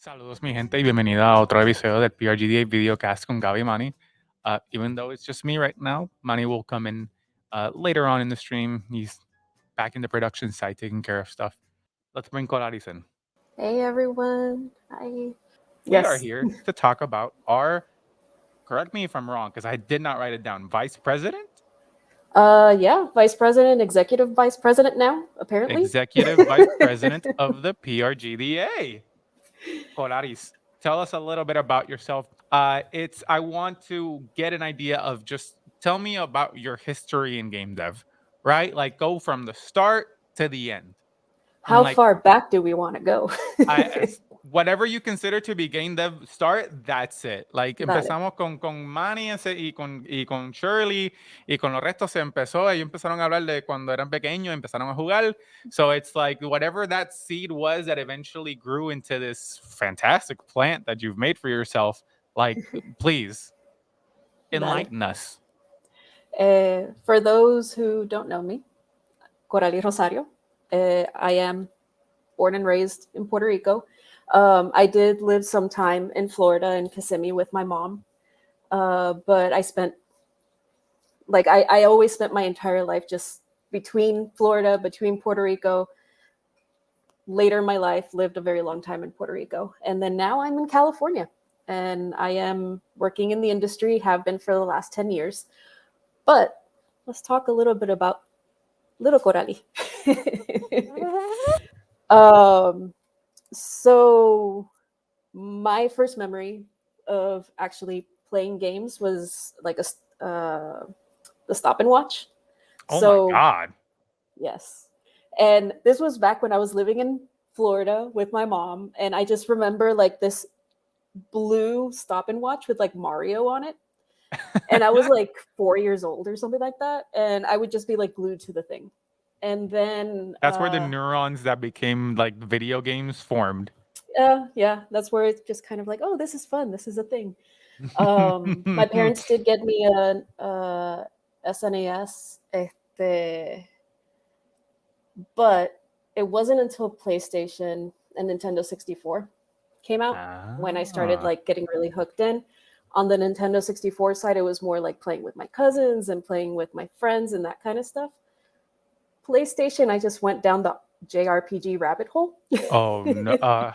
Saludos, mi gente, y bienvenida a otro episodio del PRGDA Videocast con Gaby y Manny. Even though it's just me right now, Manny will come in later on in the stream. He's back in the production side taking care of stuff. Let's bring Coraly in. Hey everyone. Hi. We are here to talk about our, correct me if I'm wrong, because I did not write it down, Vice President? Yeah, Vice President, Executive Vice President now, apparently. Executive Vice President of the PRGDA. Coralis, tell us a little bit about yourself. I want to get an idea of just tell me about your history in game dev, right? Like go from the start to the end. How far back do we want to go? Whatever you consider to be game dev start, that's it. Like empezamos con Manny y con Shirley y con los restos se empezó. Ellos empezaron a hablar de cuando eran pequeños, empezaron a jugar. So it's like whatever that seed was that eventually grew into this fantastic plant that you've made for yourself. Like, please enlighten us. For those who don't know me, Coraly Rosario. I am born and raised in Puerto Rico. I did live some time in Florida in Kissimmee with my mom. But I spent, I always spent my entire life just between Florida, between Puerto Rico. Later in my life, lived a very long time in Puerto Rico. And then now I'm in California. And I am working in the industry, have been for the last 10 years. But let's talk a little bit about little Coraly. So my first memory of actually playing games was like the stop and watch. Oh my God. Yes. And this was back when I was living in Florida with my mom. And I just remember like this blue stop and watch with like Mario on it. And I was like 4 years old or something like that. And I would just be like glued to the thing. And then that's where the neurons that became like video games formed. Yeah, that's where it's just kind of like, oh, this is fun. This is a thing. My parents did get me a SNES, but it wasn't until PlayStation and Nintendo 64 came out when I started like getting really hooked in. On the Nintendo 64 side, it was more like playing with my cousins and playing with my friends and that kind of stuff. PlayStation, I just went down the JRPG rabbit hole. Oh no!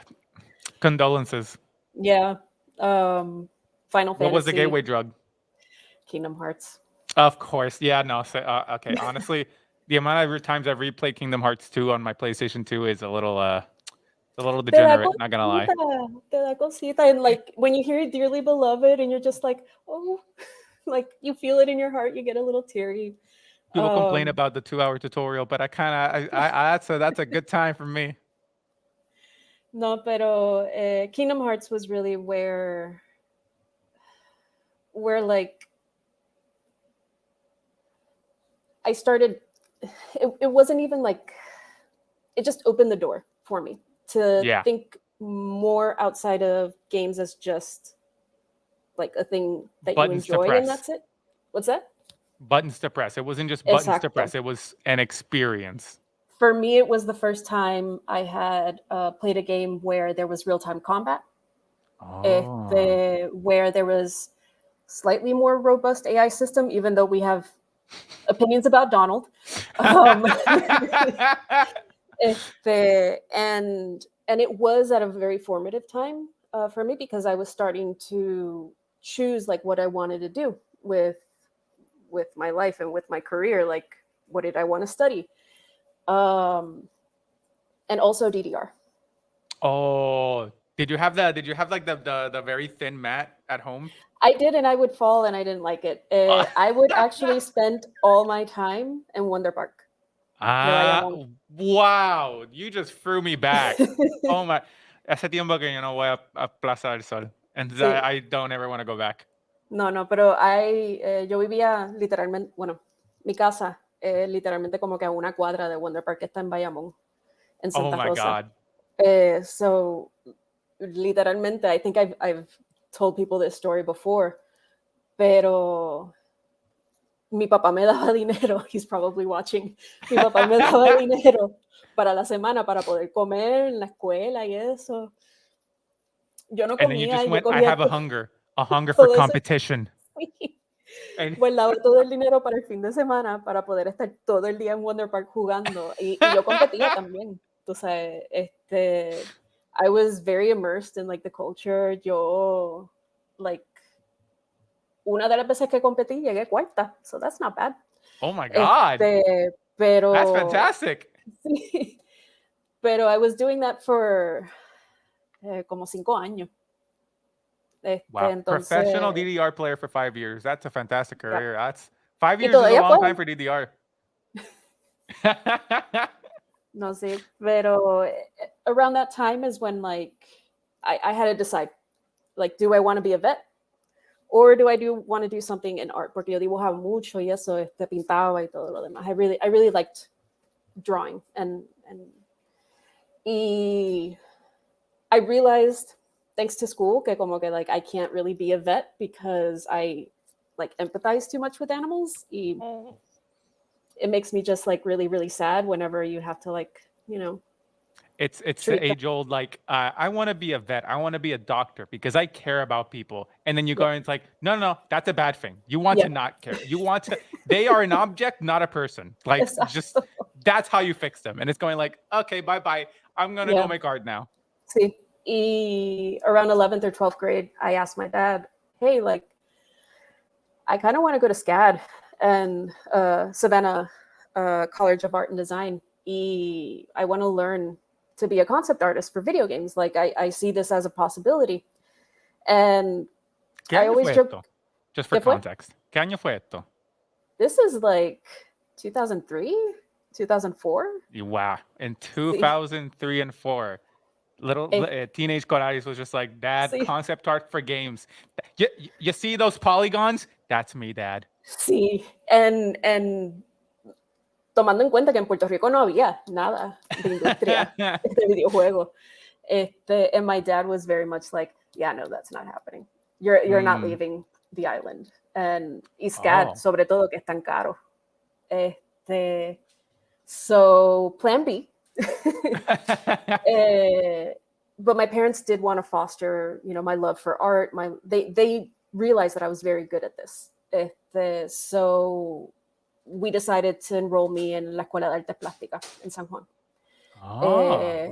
Condolences. Yeah. Final Fantasy. What was the gateway drug? Kingdom Hearts. Of course. Yeah. No. So, okay. Honestly, the amount of times I've replayed Kingdom Hearts 2 on my PlayStation 2 is a little degenerate. Not gonna lie. And like when you hear "Dearly Beloved" and you're just like, oh, like you feel it in your heart. You get a little teary. People complain about the 2-hour tutorial, but that's a good time for me. No, pero Kingdom Hearts was really where like I started. It wasn't even like it just opened the door for me to think more outside of games as just like a thing that buttons you enjoy, and that's it. What's that? Buttons to press. It wasn't just buttons to press. It was an experience. For me, it was the first time I had played a game where there was real-time combat, where there was slightly more robust AI system, even though we have opinions about Donald. And it was at a very formative time for me because I was starting to choose like what I wanted to do with my life and with my career. Like, what did I want to study? And also DDR. Oh, did you have like the very thin mat at home? I did, and I would fall, and I didn't like it. I would actually spend all my time in Wonder Park. Wow! You just threw me back. Oh my! Hace tiempo que yo no voy a Plaza del Sol, and sí. I don't ever want to go back. No, pero yo vivía literalmente, bueno, mi casa literalmente como que a una cuadra de Wonder Park que está en Bayamón, en Santa Rosa. Oh my God. So, literalmente, I think I've told people this story before, pero mi papá me daba dinero, he's probably watching, mi papá me daba dinero para la semana para poder comer en la escuela y eso. Yo no And then you comía just y yo went, I cogía have a hunger for todo ese competition. And guardaba todo el dinero para el fin de semana para poder estar todo el día en Wonder Park jugando y yo competía también. Tú sabes, I was very immersed in like the culture. Yo like una de las veces que competí llegué cuarta, so that's not bad. oh my God, that's Pero fantastic. sí, pero I was doing that for como 5 años. Wow, Entonces, professional DDR player for 5 years. That's a fantastic yeah. career. That's 5 Y years is a todavía long puedo. time for DDR. No sé, pero around that time is when like I had to decide, like, do I want to be a vet or do I want to do something in art? Porque yo dibujaba mucho y eso, pintaba y todo lo demás. I really liked drawing and y I realized thanks to school que como que like I can't really be a vet because I like empathize too much with animals. Y it makes me just like really sad whenever you have to like, you know, It's the age old like I want to be a vet. I want to be a doctor because I care about people. And then you go and it's like no, that's a bad thing. You want to not care. You want to. They are an object, not a person. Like just that's how you fix them. And it's going like okay, bye. I'm gonna go make art now. Sí. Y around 11th or 12th grade, I asked my dad, hey, like, I kind of want to go to SCAD and Savannah College of Art and Design. Y I want to learn to be a concept artist for video games. Like, I see this as a possibility. And ¿Qué I año always fue joke. esto? Just for context. ¿Qué año fue esto? This is like 2003, 2004. Wow. In 2003 and 4. Little teenage Coraly was just like, Dad, concept art for games. You see those polygons? That's me, Dad. Sí, and tomando en cuenta que en Puerto Rico no había nada de industria de videojuegos. And my dad was very much like, yeah, no, that's not happening. You're not leaving the island. And SCAD, sobre todo, que es tan caro. So, plan B. But my parents did want to foster, you know, my love for art. They realized that I was very good at this. So we decided to enroll me in la Escuela de Artes Plásticas en San Juan.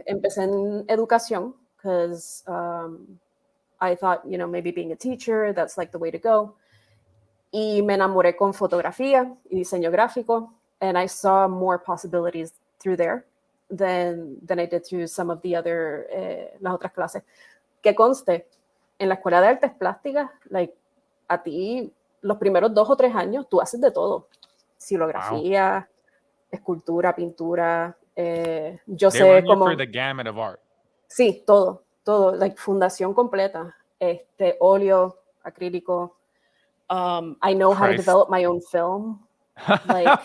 Empecé en educación because I thought, you know, maybe being a teacher, that's like the way to go. Y me enamoré con fotografía y diseño gráfico, and I saw more possibilities through there than I did through some of the other, las otras clases. Que conste, en la Escuela de Artes Plásticas, like, a ti, los primeros 2 o 3 años, tú haces de todo. Silografía, escultura, pintura, yo sé cómo... for the gamut of art. Sí, todo, like, fundación completa. Óleo, acrílico. I know how to develop my own film. Like,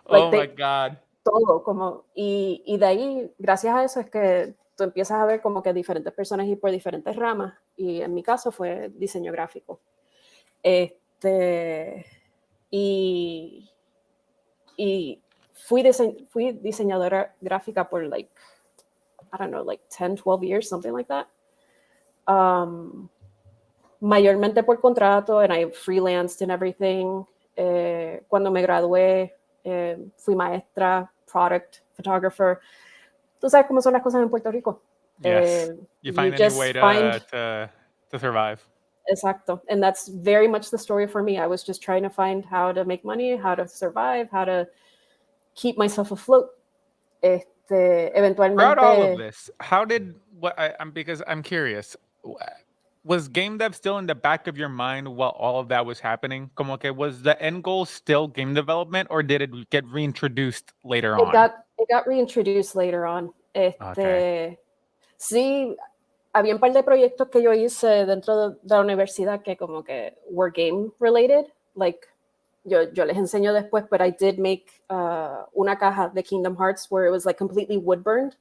my God. Todo, como, y de ahí, gracias a eso es que tú empiezas a ver como que diferentes personas ir por diferentes ramas, y en mi caso fue diseño gráfico. Y fui diseñadora gráfica por like, I don't know, like 10, 12 years, something like that. Mayormente por contrato, and I freelanced and everything. Cuando me gradué, fui maestra, product photographer. Tú sabes cómo son las cosas en Puerto Rico. Yes, you find any way to survive. Exacto, and that's very much the story for me. I was just trying to find how to make money, how to survive, how to keep myself afloat. Eventualmente. Throughout all of this, how did because I'm curious. Was game dev still in the back of your mind while all of that was happening? Como que was the end goal still game development, or did it get reintroduced later on? It got reintroduced later on. Sí, había un par de proyectos que yo hice dentro de la universidad que como que were game related. Like, yo les enseño después, but I did make una caja de Kingdom Hearts where it was like completely wood burned,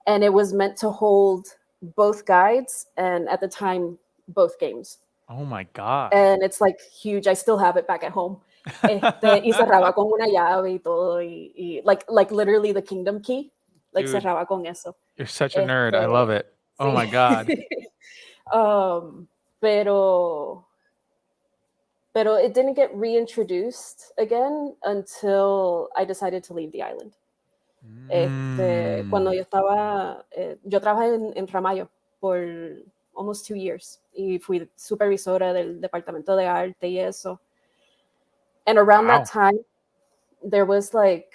and it was meant to hold both guides and at the time both games. Oh my God. And it's like huge. I still have it back at home. Y cerraba con una llave y todo, y like literally the Kingdom Key, like, dude, cerraba con eso. You're such a nerd. I love it. Oh my God. Pero it didn't get reintroduced again until I decided to leave the island. Cuando yo trabajé en Ramallo por almost 2 years y fui supervisora del departamento de arte y eso. And around that time, there was like,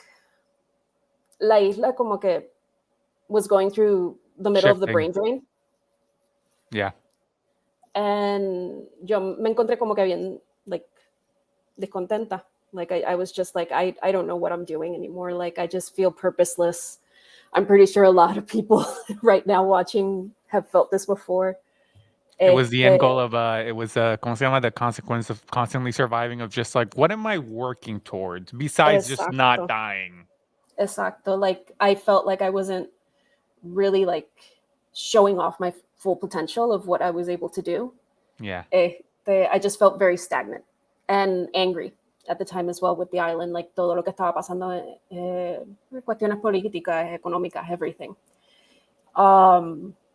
la isla como que was going through the middle of the brain drain. Yeah. And yo me encontré como que bien, like, descontenta. Like, I was just like, I don't know what I'm doing anymore. Like, I just feel purposeless. I'm pretty sure a lot of people right now watching have felt this before. It was the end goal of, it was, ¿cómo se llama? The consequence of constantly surviving, of just like, what am I working towards besides just not dying? Exacto. Like, I felt like I wasn't really like showing off my full potential of what I was able to do. Yeah. I just felt very stagnant and angry at the time as well with the island, like todo lo que estaba pasando, cuestiones políticas, económicas, everything.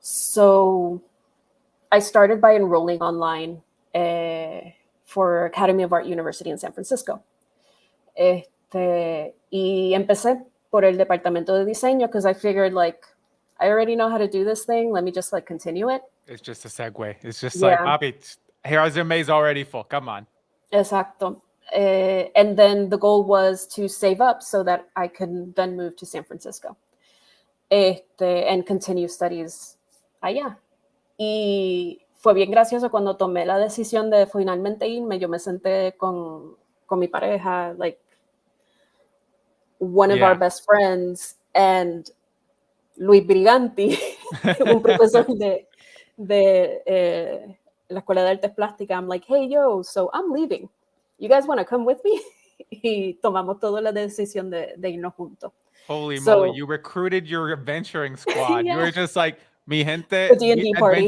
So I started by enrolling online for Academy of Art University in San Francisco. Y empecé por el departamento de diseño because I figured, like, I already know how to do this thing. Let me just like continue it. It's just a segue. It's just like, Papi, here our resume's already full. Come on. Exacto. And then the goal was to save up so that I could then move to San Francisco and continue studies allá. Y fue bien gracioso cuando tomé la decisión de finalmente irme. Yo me senté con mi pareja, like one of our best friends, and Luis Briganti, un profesor de la Escuela de Artes Plásticas. I'm like, hey, yo, so I'm leaving. You guys want to come with me? Y tomamos toda la decisión de irnos juntos. Holy moly, you recruited your adventuring squad. Yeah. You were just like, mi gente, D&D party.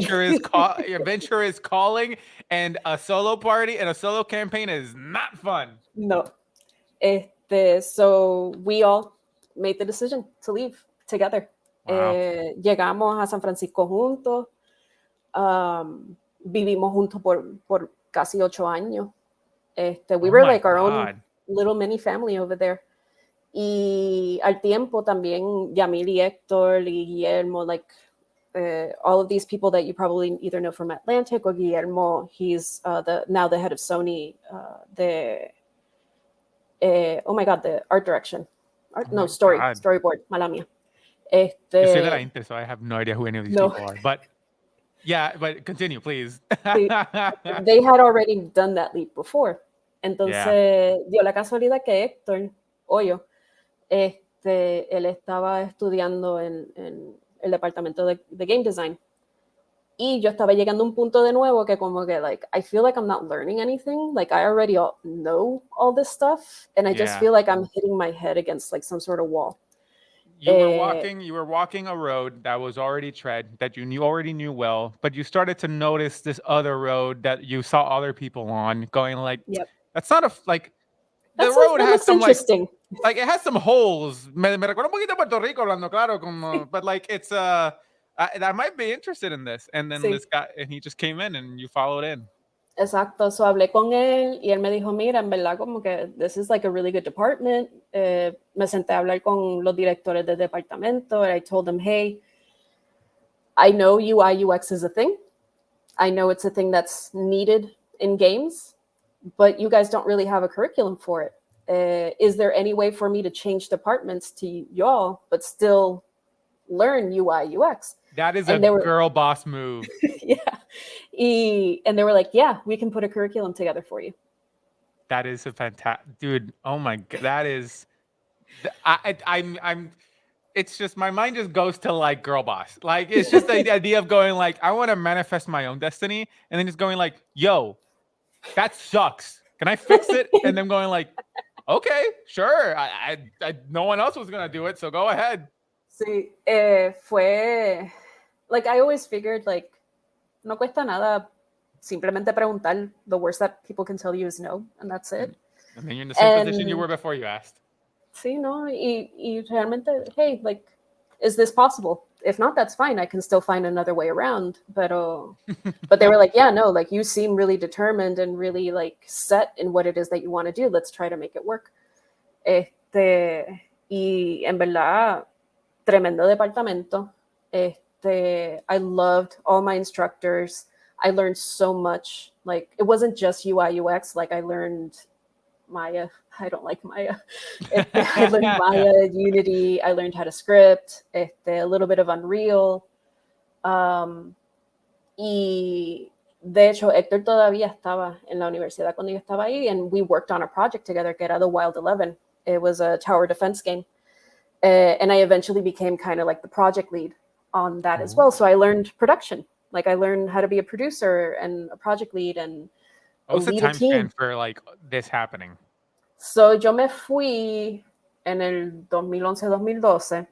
adventure is calling, and a solo party and a solo campaign is not fun. No. So we all made the decision to leave together. Wow. Llegamos a San Francisco juntos. Vivimos juntos por casi 8 años. We were like our own little mini family over there. Y al tiempo también Yamil y Héctor y Guillermo, like all of these people that you probably either know from Atlantic, or Guillermo, he's now the head of Sony, oh my God, the art direction. Storyboard, mala mía. You say that I Inter, so I have no idea who any of these people are. But yeah, but continue, please. They had already done that leap before. Entonces, dio la casualidad que Héctor Hoyo, él estaba estudiando en el departamento de game design. Y yo estaba llegando a un punto de nuevo que como que, like, I feel like I'm not learning anything. Like, I already know all this stuff. And I just feel like I'm hitting my head against, like, some sort of wall. You were walking a road that was already tread, that you already knew well, but you started to notice this other road that you saw other people on, going like, that's not the road has some interesting. Like it has some holes. Me recuerda un poquito Puerto Rico, hablando claro, como, but like it's I might be interested in this. And then this guy, and he just came in and you followed in. Exacto, so hablé con él y él me dijo, mira, en verdad como que this is like a really good department. Me senté a hablar con los directores del departamento and I told them, hey, I know UI UX is a thing. I know it's a thing that's needed in games, but you guys don't really have a curriculum for it. Is there any way for me to change departments to y'all, but still learn UI UX? That is a girl boss move. Yeah. And they were like, yeah, we can put a curriculum together for you. That is a fantastic, dude. Oh my God. That is, I'm, it's just, my mind just goes to like girl boss. Like, it's just the idea of going like, I want to manifest my own destiny. And then just going like, yo, that sucks. Can I fix it? And then going like, okay, sure. No one else was going to do it. So go ahead. Sí, fue, like, I always figured, like, no cuesta nada simplemente preguntar. The worst that people can tell you is no, and that's it. And then you're in the same position you were before you asked. Sí, no, y realmente, hey, like, is this possible? if not, that's fine. I can still find another way around. But they were like, yeah, no, like you seem really determined and really like set in what it is that you want to do. Let's try to make it work. Y en verdad, tremendo departamento. I loved all my instructors. I learned so much. Like it wasn't just UI UX. Like I learned Maya. I don't like Maya. I learned Maya, Unity. I learned how to script. A little bit of Unreal. Y de hecho, Héctor todavía estaba en la universidad cuando yo estaba ahí, and we worked on a project together que era the Wild 11. It was a tower defense game. And I eventually became kind of like the project lead on that as well. So I learned production. Like I learned how to be a producer and a project lead and what was the time span for like this happening? So yo me fui en el 2011-2012.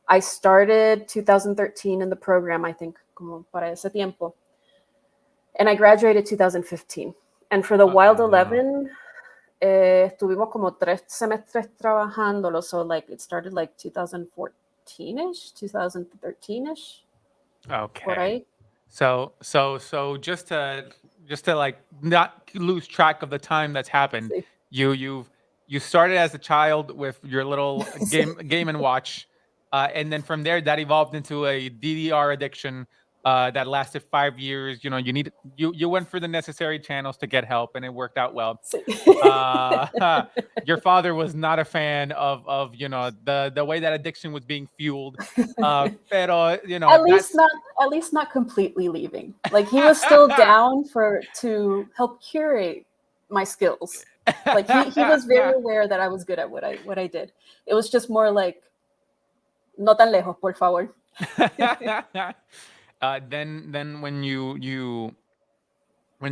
I started 2013 in the program, I think, como para ese tiempo. And I graduated 2015. And for the Wild 11, estuvimos como 3 semestres trabajándolo. So like it started like 2014-ish, 2013-ish. Okay. Por ahí. So just to like not lose track of the time that's happened, Sí. you started as a child with your little game and watch, and then from there that evolved into a DDR addiction that lasted 5 years. You know, you went for the necessary channels to get help, and it worked out well. Sí. Your father was not a fan of you know the way that addiction was being fueled, pero you know at least not completely leaving. Like he was still down to help curate my skills. Like he was very aware that I was good at what I did. It was just more like no tan lejos, por favor. Then when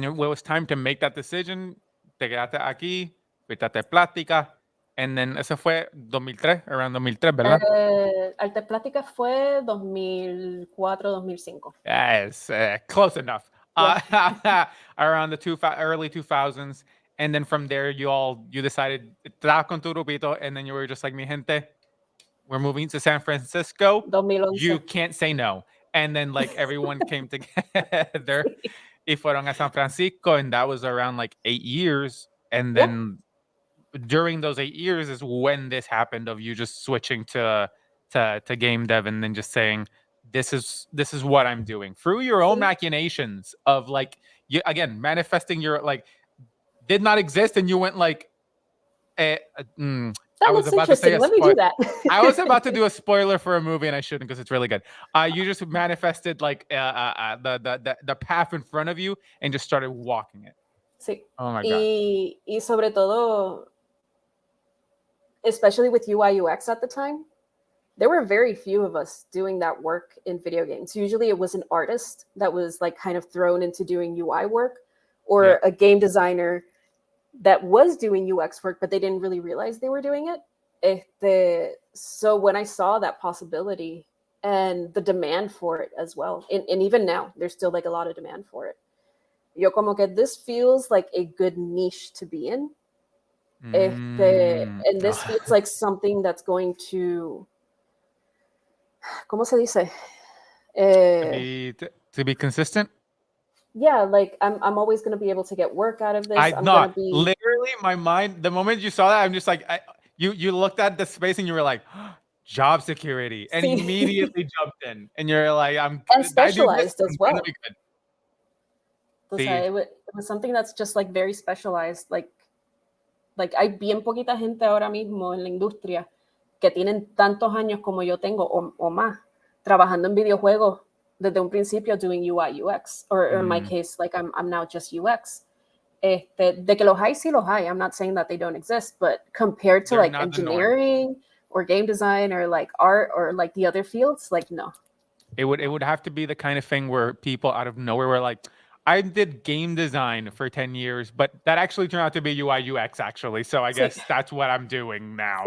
it was time to make that decision, te quedaste aquí, fuiste plática, and then eso fue 2003, around 2003, ¿verdad? Arte Plática fue 2004-2005. Yes, close enough. Yeah. Around the early 2000s, and then from there you decided estabas con tu grupito, and then you were just like, mi gente, we're moving to San Francisco. 2011. You can't say no. And then like everyone came together y fueron a San Francisco, and that was around like 8 years. And then during those 8 years is when this happened, of you just switching to game dev and then just saying, this is what I'm doing through your own machinations of like, you again manifesting your like did not exist, and you went like that looks interesting. Let me do that. I was about to do a spoiler for a movie, and I shouldn't because it's really good. You just manifested like the path in front of you and just started walking it. Sí. Oh my God. Y sobre todo, especially with UI UX at the time, there were very few of us doing that work in video games. Usually it was an artist that was like kind of thrown into doing UI work, or a game designer that was doing UX work, but they didn't really realize they were doing it. So when I saw that possibility and the demand for it as well, and even now, there's still like a lot of demand for it. Yo como que this feels like a good niche to be in. And this feels like something that's going to, ¿cómo se dice? To be consistent. Yeah, like I'm always going to be able to get work out of this. Literally, my mind, the moment you saw that, I'm just like, you looked at the space and you were like, job security, and immediately jumped in, and you're like, and specialized as well. It was something that's just like very specialized. Like hay bien poquita gente ahora mismo en la industria que tienen tantos años como yo tengo o más trabajando en videojuegos desde un principio doing UI UX, or in my case, like I'm now just UX. De que los hay, sí los hay. I'm not saying that they don't exist, but compared to like engineering or game design or like art or like the other fields, like no. It would have to be the kind of thing where people out of nowhere were like, I did game design for 10 years, but that actually turned out to be UI UX actually. So I guess that's what I'm doing now.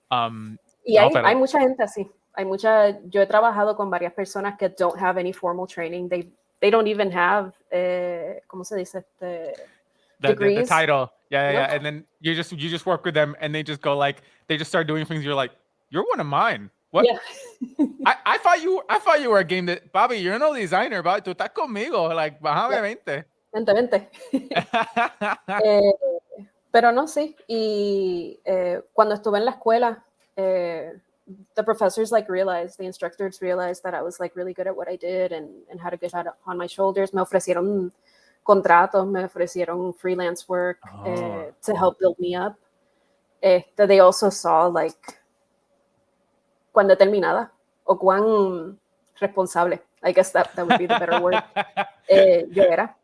Y hay mucha gente así. Yo he trabajado con varias personas que don't have any formal training. They don't even have, ¿cómo se dice? Degrees. The title. Yeah. And then you just work with them, and they just go like, they just start doing things. You're like, you're one of mine. What? Yeah. I thought you were a game that, Bobby, you're no designer, Bobby. Tú estás conmigo. Like, bájame 20. Vente, vente. Eh, pero no, sí. Y cuando estuve en la escuela, the professors like realized, the instructors realized that I was like really good at what I did and had a good head on my shoulders. Me ofrecieron contratos, me ofrecieron freelance work to help build me up. They also saw like cuán determinada o cuán responsable, I guess that would be the better word, yo era.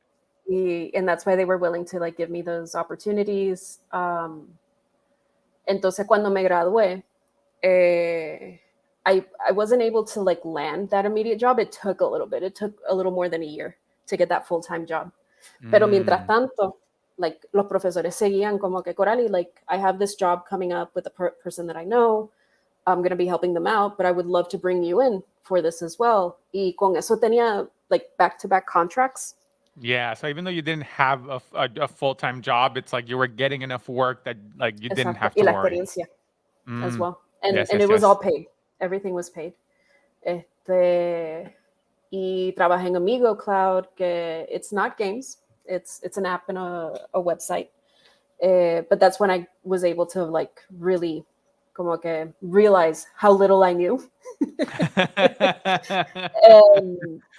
And that's why they were willing to like give me those opportunities. Entonces cuando me gradué, I wasn't able to like land that immediate job. It took a little bit. It took a little more than a year to get that full-time job. Pero mientras tanto, like los profesores seguían como que, Coraly, like I have this job coming up with a person that I know. I'm going to be helping them out, but I would love to bring you in for this as well. Y con eso tenía like back-to-back contracts. Yeah, so even though you didn't have a full-time job, it's like you were getting enough work that like you didn't have to y la worry. experiencia as well. And, Yes, and yes, it was yes. all paid. Everything was paid. Y trabajé en Amigo Cloud, que it's not games. It's an app and a website. But that's when I was able to like really como que realize how little I knew.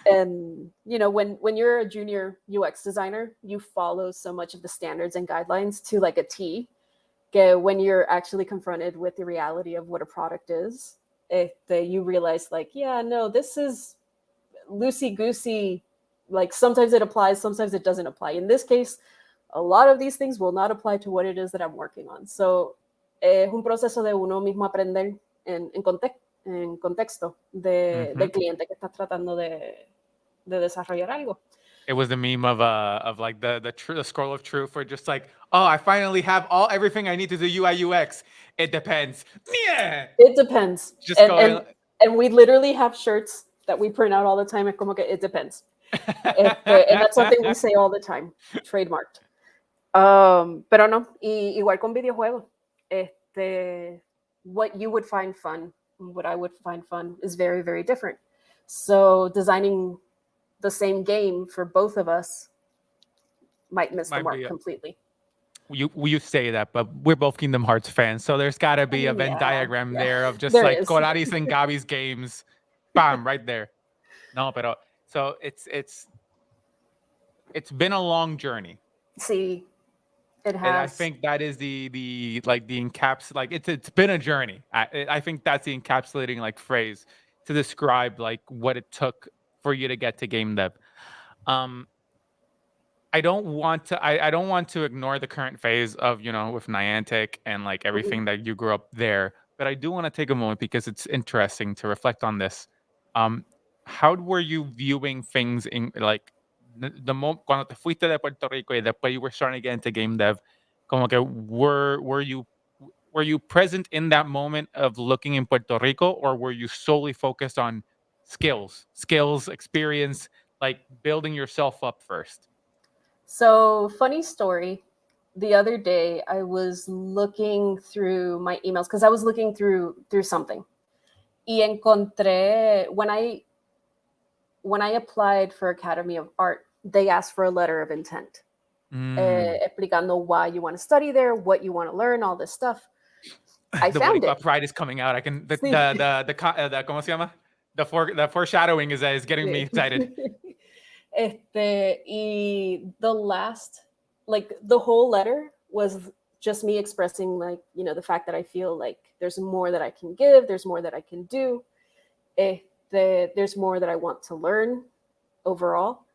and you know, when you're a junior UX designer, you follow so much of the standards and guidelines to like a T. When you're actually confronted with the reality of what a product is, you realize like, yeah, no, this is loosey-goosey. Like sometimes it applies, sometimes it doesn't apply. In this case, a lot of these things will not apply to what it is that I'm working on. So es un proceso de uno mismo aprender en contexto del cliente que está tratando de desarrollar algo. It was the meme of like the scroll of truth, where just like, oh, I finally have everything I need to do UI UX. It depends. Yeah. It depends. Just going. And we literally have shirts that we print out all the time. Como que it depends. And that's something we say all the time. Trademarked. Pero no, igual con videojuegos. What you would find fun, what I would find fun is very, very different. So designing the same game for both of us might miss the mark completely. You say that, but we're both Kingdom Hearts fans, so there's got to be a Venn diagram there of just like Corali's and Gabi's games. Bam, right there. No, pero so it's been a long journey. See, it has. And I think that is the like it's been a journey. I think that's the encapsulating like phrase to describe like what it took for you to get to game dev. I don't want to ignore the current phase of, you know, with Niantic and like everything that you grew up there, but I do want to take a moment because it's interesting to reflect on this. How were you viewing things in like the moment cuando te fuiste de Puerto Rico y después you were starting to get into game dev? Como que were you present in that moment of looking in Puerto Rico, or were you solely focused on skills, experience, like building yourself up first? So, funny story. The other day, I was looking through my emails because I was looking through something. Y encontré when I applied for Academy of Art, they asked for a letter of intent, explicando why you want to study there, what you want to learn, all this stuff. I the found it. Pride is coming out. I can the ¿cómo se llama? The foreshadowing is getting me excited. Y the last, like the whole letter was just me expressing like, you know, the fact that I feel like there's more that I can give, there's more that I can do, there's more that I want to learn overall.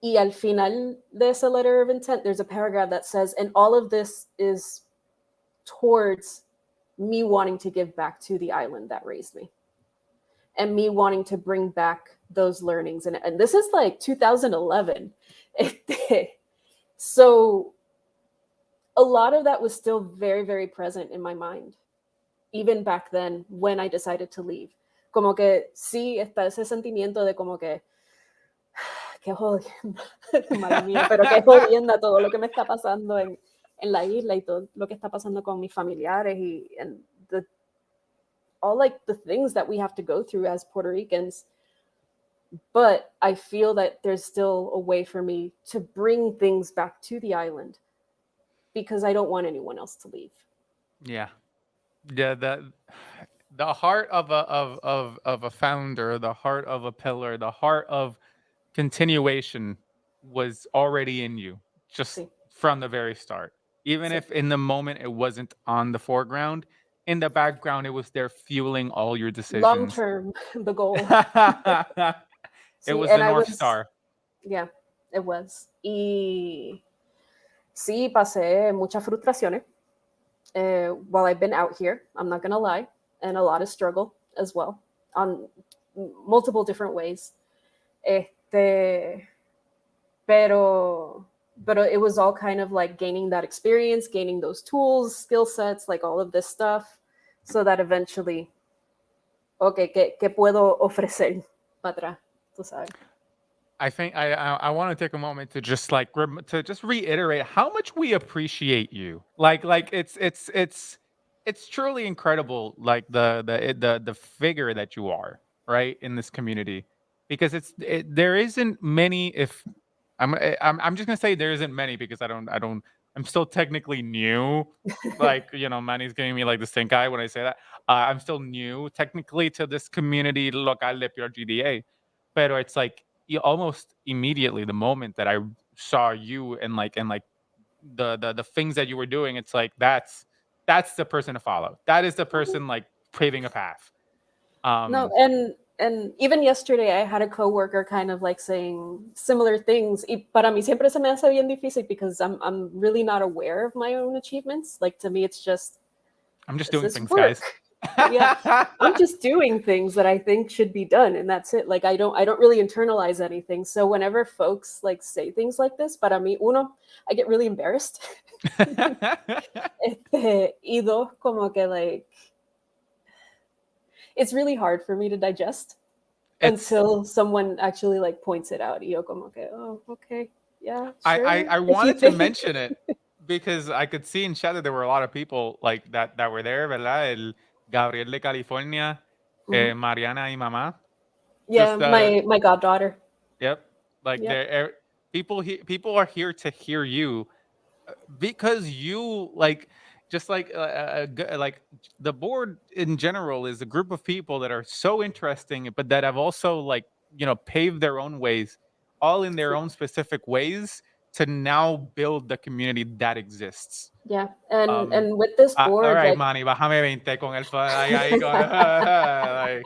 Y al final de esa letter of intent, there's a paragraph that says, and all of this is towards me wanting to give back to the island that raised me and me wanting to bring back those learnings. And this is like 2011. So a lot of that was still very, very present in my mind, even back then when I decided to leave. Como que sí está ese sentimiento de como que, qué jodienda, madre mía, pero qué jodienda todo lo que me está pasando en la isla y todo lo que está pasando con mis familiares and like the things that we have to go through as Puerto Ricans. But I feel that there's still a way for me to bring things back to the island because I don't want anyone else to leave. Yeah. Yeah, the heart of a founder, the heart of a pillar, the heart of continuation was already in you just See, from the very start. Even see. if in the moment it wasn't on the foreground, in the background it was there fueling all your Long decisions. term, the goal. It See, was the and I North was, Star. yeah, it was. Y sí, pasé muchas frustraciones while I've been out here. I'm not gonna lie, and a lot of struggle as well on multiple different ways. Este, pero it was all kind of like gaining that experience, gaining those tools, skill sets, like all of this stuff, so that eventually, okay, ¿qué puedo ofrecer para atrás? Tú sabes. I think I want to take a moment to just like to just reiterate how much we appreciate you. Like it's truly incredible. Like the figure that you are right in this community, because there isn't many. If I'm just gonna say there isn't many because I'm still technically new. Like Manny's giving me like the stink eye when I say that. I'm still new technically to this community local de PRGDA, pero it's like almost immediately the moment that I saw you and the things that you were doing, it's like that's the person to follow. That is the person like paving a path. No, Um, and even yesterday I had a coworker kind of like saying similar things. Y para mí siempre se me hace bien difícil because I'm really not aware of my own achievements. Like to me, it's just I'm just this doing is things, guys. work. Yeah, I'm just doing things that I think should be done, and that's it. Like I don't really internalize anything. So whenever folks like say things like this, para mí, uno, I get really embarrassed. Y dos, como que like it's really hard for me to digest it's until someone actually like points it out. Y yo como que, oh, okay, yeah, sure. I If you wanted to think, mention it because I could see in chat that there were a lot of people like that were there, ¿verdad? El Gabriel de California, Mhm. Mariana y mamá. Yeah, Just my goddaughter. yep. Like Yep. people are here to hear you because you like just like the board in general is a group of people that are so interesting, but that have also like paved their own ways, all in their Sí. own specific ways to now build the community that exists. Yeah, Um, and with this all board, right, like, Manny, bájame 20 con el ahí con, like,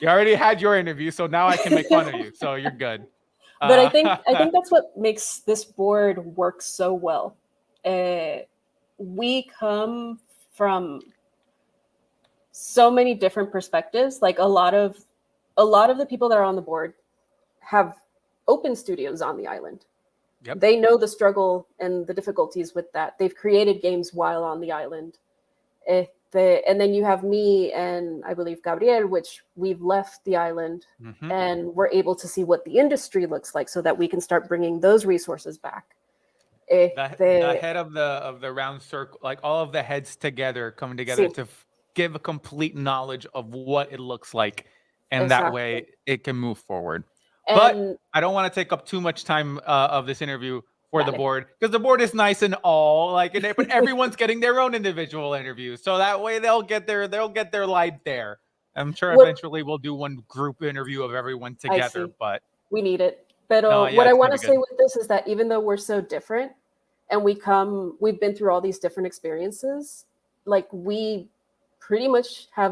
you already had your interview, so now I can make fun of you. So you're good. but I Uh, think that's what makes this board work so well. We come from so many different perspectives. Like a lot of the people that are on the board have open studios on the island. yep. They know the struggle and the difficulties with that. They've created games while on the island. And then you have me and I believe Gabriel, which we've left the island Mm-hmm. and we're able to see what the industry looks like so that we can start bringing those resources back. The head of the round circle, like all of the heads together come together Sí, to give a complete knowledge of what it looks like, and that exacto. way it can move forward. But And I don't want to take up too much time of this interview for the dale. board because the board is nice and all like, but everyone's getting their own individual interviews, so that way they'll get their light there. I'm sure What eventually we'll do one group interview of everyone I together, see, but we need it. no, Pero yeah, what I it's gonna want to be say good. with this is that even though we're so different and we've been through all these different experiences, like we pretty much have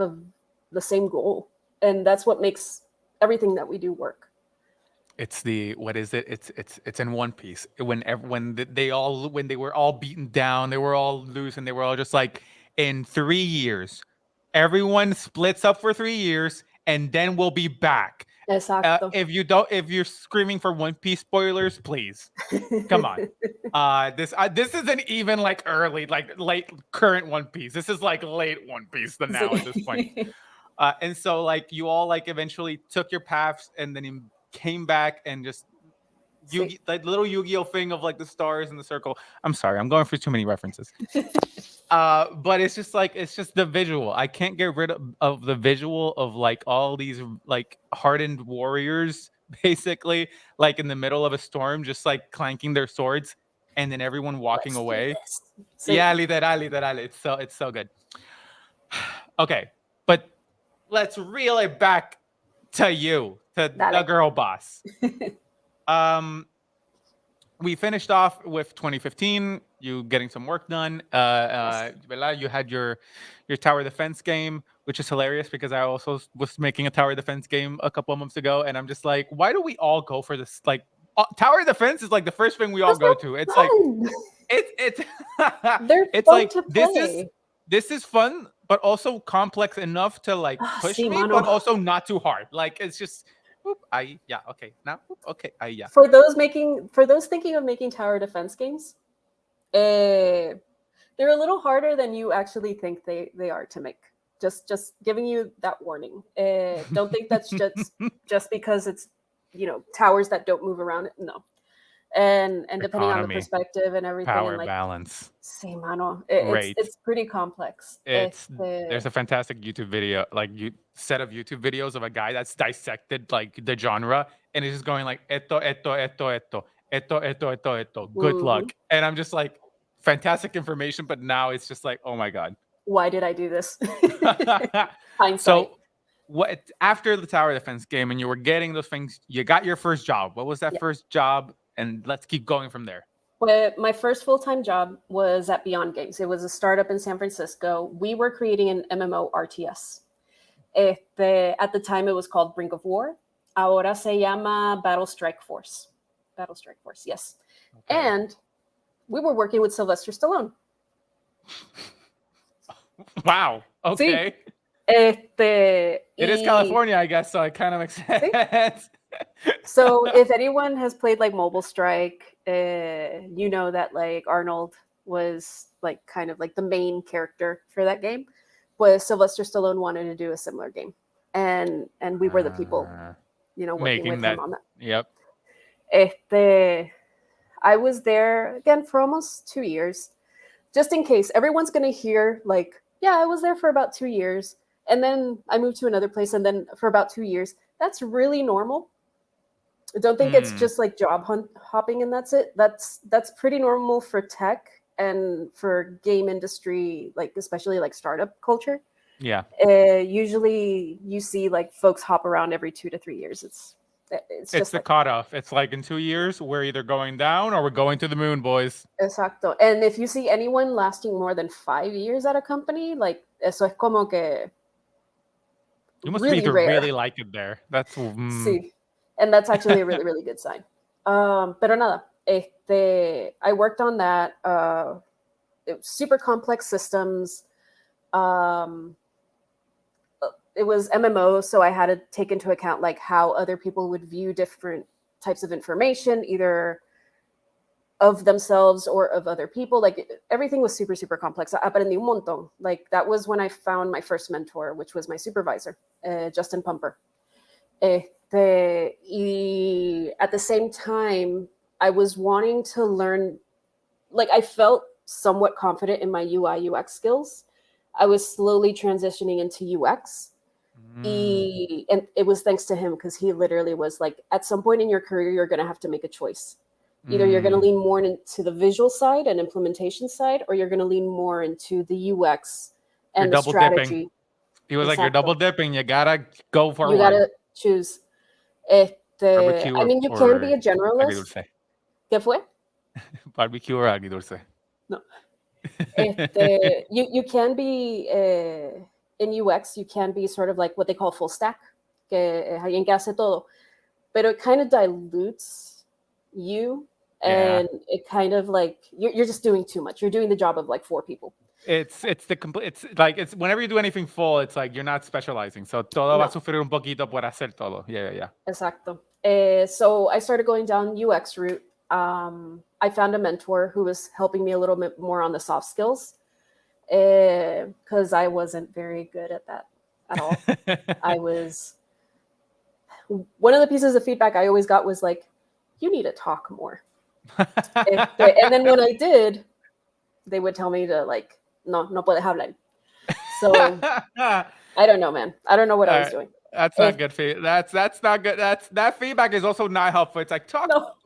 the same goal. And that's what makes everything that we do work. It's the what is it? It's in One Piece. When they were all beaten down, they were all loose, and they were all just like, in 3 years, everyone splits up for 3 years, and then we'll be back. Exacto. If you're screaming for One Piece spoilers, please come on. This isn't even like early, like late current One Piece. This is like late One Piece than now at this point. Sí. And so like you all like eventually took your paths and then you came back and just Sí. Like little Yu-Gi-Oh thing of like the stars and the circle. I'm sorry, I'm going for too many references. But it's just like it's just the visual. I can't get rid of the visual of like all these like hardened warriors, basically, like in the middle of a storm, just like clanking their swords, and then everyone walking Let's do away. this. Yeah, Sí, literal. It's so good. Okay, but let's reel it back to you, to the dale. girl boss. Um, we finished off with 2015. You getting some work done. Yes. You had your tower defense game, which is hilarious because I also was making a tower defense game a couple of months ago, and I'm just like, why do we all go for this? Like, tower defense is like the first thing we all Because go to. It's they're like fun. it's They're it's fun like to play. this is fun, but also complex enough to like Ah, push sí, me, but mano. also not too hard. Like it's just, whoop, yeah, okay, now, whoop, okay, yeah. For those thinking of making tower defense games, they're a little harder than you actually think they are to make. Just giving you that warning. Don't think that's just because it's towers that don't move around. No, and depending on the Economy, perspective and everything, and power like, balance, see, mano, rate. it's pretty complex. It's There's a fantastic YouTube video, like you set of YouTube videos of a guy that's dissected like the genre, and he's just going like esto. Good Mhm. luck, and I'm just like, fantastic information, but now it's just like, oh my god. Why did I do this? Hindsight. So, what after the tower defense game, and you were getting those things, you got your first job. What was that Yeah. first job? And let's keep going from there. Well, my first full-time job was at Beyond Games. It was a startup in San Francisco. We were creating an MMO RTS. At the time, it was called Brink of War. Ahora se llama Battle Strike Force. Battle Strike Force, yes. Okay. And we were working with Sylvester Stallone. Wow. Okay. Sí. It is California, I guess, so it kind of makes sense. So if anyone has played like Mobile Strike, you know that like Arnold was like kind of like the main character for that game. But Sylvester Stallone wanted to do a similar game, and we were the people, working Making with that. him on that. Yep. I was there again for almost 2 years, just in case everyone's gonna hear like, yeah, I was there for about 2 years, and then I moved to another place, and then for about 2 years. That's really normal. I don't think it's just like job hopping and that's it. That's pretty normal for tech and for game industry, like especially like startup culture. Yeah. Usually you see like folks hop around every 2 to 3 years. It's just the like, cutoff. It's like in 2 years, we're either going down or we're going to the moon, boys. Exacto. And if you see anyone lasting more than 5 years at a company, like eso es como que You must really either rare. really like it there. That's Sí. And that's actually a really, really good sign. Pero nada, I worked on that. It was super complex systems. It was MMO, so I had to take into account like how other people would view different types of information, either of themselves or of other people. Like everything was super, super complex. Aprendí un montón. Like that was when I found my first mentor, which was my supervisor, Justin Pumper. Y at the same time, I was wanting to learn, like I felt somewhat confident in my UI UX skills. I was slowly transitioning into UX. And it was thanks to him, because he literally was like, at some point in your career, you're going to have to make a choice. Either you're going to lean more into the visual side and implementation side, or you're going to lean more into the UX and the strategy. Dipping. He was like, you're double dipping. You gotta go for one. You gotta choose. Barbecue I mean, you can be a generalist. Agridulce. ¿Qué fue? Barbecue or agridulce? No. You can be in UX. You can be sort of like what they call full stack. Que alguien que hace todo, but it kind of dilutes you, and it kind of like you're just doing too much. You're doing the job of like 4 people. It's like it's whenever you do anything full, it's like you're not specializing. So todo va a sufrir un poquito por hacer todo. Yeah. Exacto. So I started going down UX route. I found a mentor who was helping me a little bit more on the soft skills, because I wasn't very good at that at all. One of the pieces of feedback I always got was like, you need to talk more. And then when I did, they would tell me to like no puedes hablar. So I don't know, man. I don't know what I was doing. That's not good feedback. That's not good. That feedback is also not helpful. It's like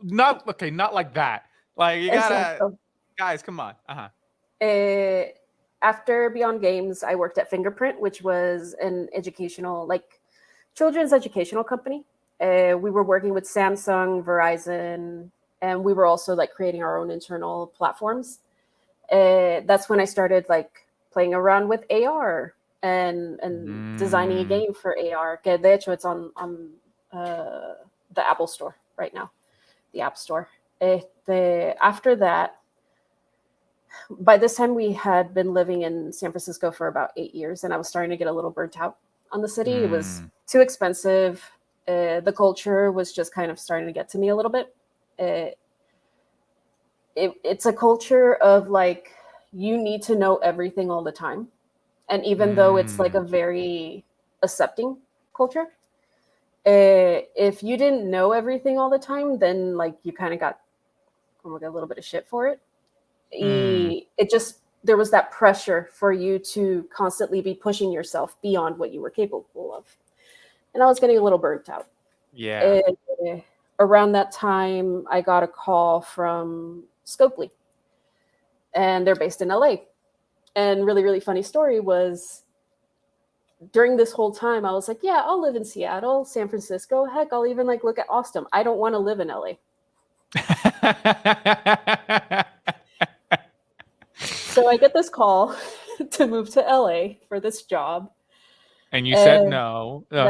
not like that. Like you gotta, guys, come on. After Beyond Games, I worked at Fingerprint, which was an educational, like children's educational company. We were working with Samsung, Verizon, and we were also like creating our own internal platforms. That's when I started like playing around with AR and designing a game for AR. Que de hecho, it's on the Apple Store right now, the App Store. After that, by this time we had been living in San Francisco for about 8 years, and I was starting to get a little burnt out on the city. It was too expensive. The culture was just kind of starting to get to me a little bit. It's a culture of like, you need to know everything all the time. And even though it's like a very accepting culture, if you didn't know everything all the time, then like you kind of got a little bit of shit for it. It just, there was that pressure for you to constantly be pushing yourself beyond what you were capable of. And I was getting a little burnt out. Yeah. Around that time, I got a call from Scopely, and they're based in LA. And really, really funny story was, during this whole time, I was like, yeah, I'll live in Seattle, San Francisco. Heck, I'll even like look at Austin. I don't want to live in LA. So I get this call to move to LA for this job. And you said no. And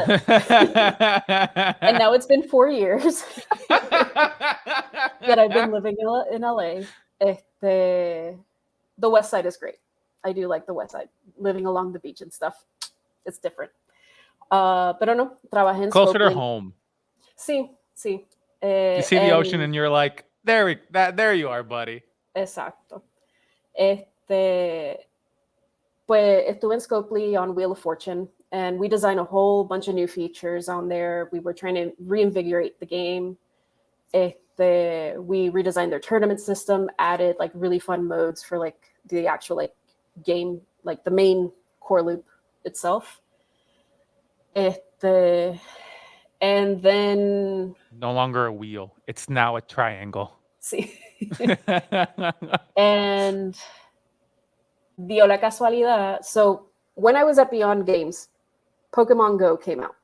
now it's been 4 years that I've been living in LA. The West Side is great. I do like the West Side. Living along the beach and stuff. It's different. Pero no, trabajé en closer Scopely. to home. Sí. You see the ocean and you're like, there you are, buddy. Exacto. Pues estuve en Scopely on Wheel of Fortune, and we designed a whole bunch of new features on there. We were trying to reinvigorate the game. We redesigned their tournament system, added like really fun modes for like the actual like game, like the main core loop itself. And then no longer a wheel, it's now a triangle. Sí. And dio la casualidad. So when I was at Beyond Games, Pokemon Go came out.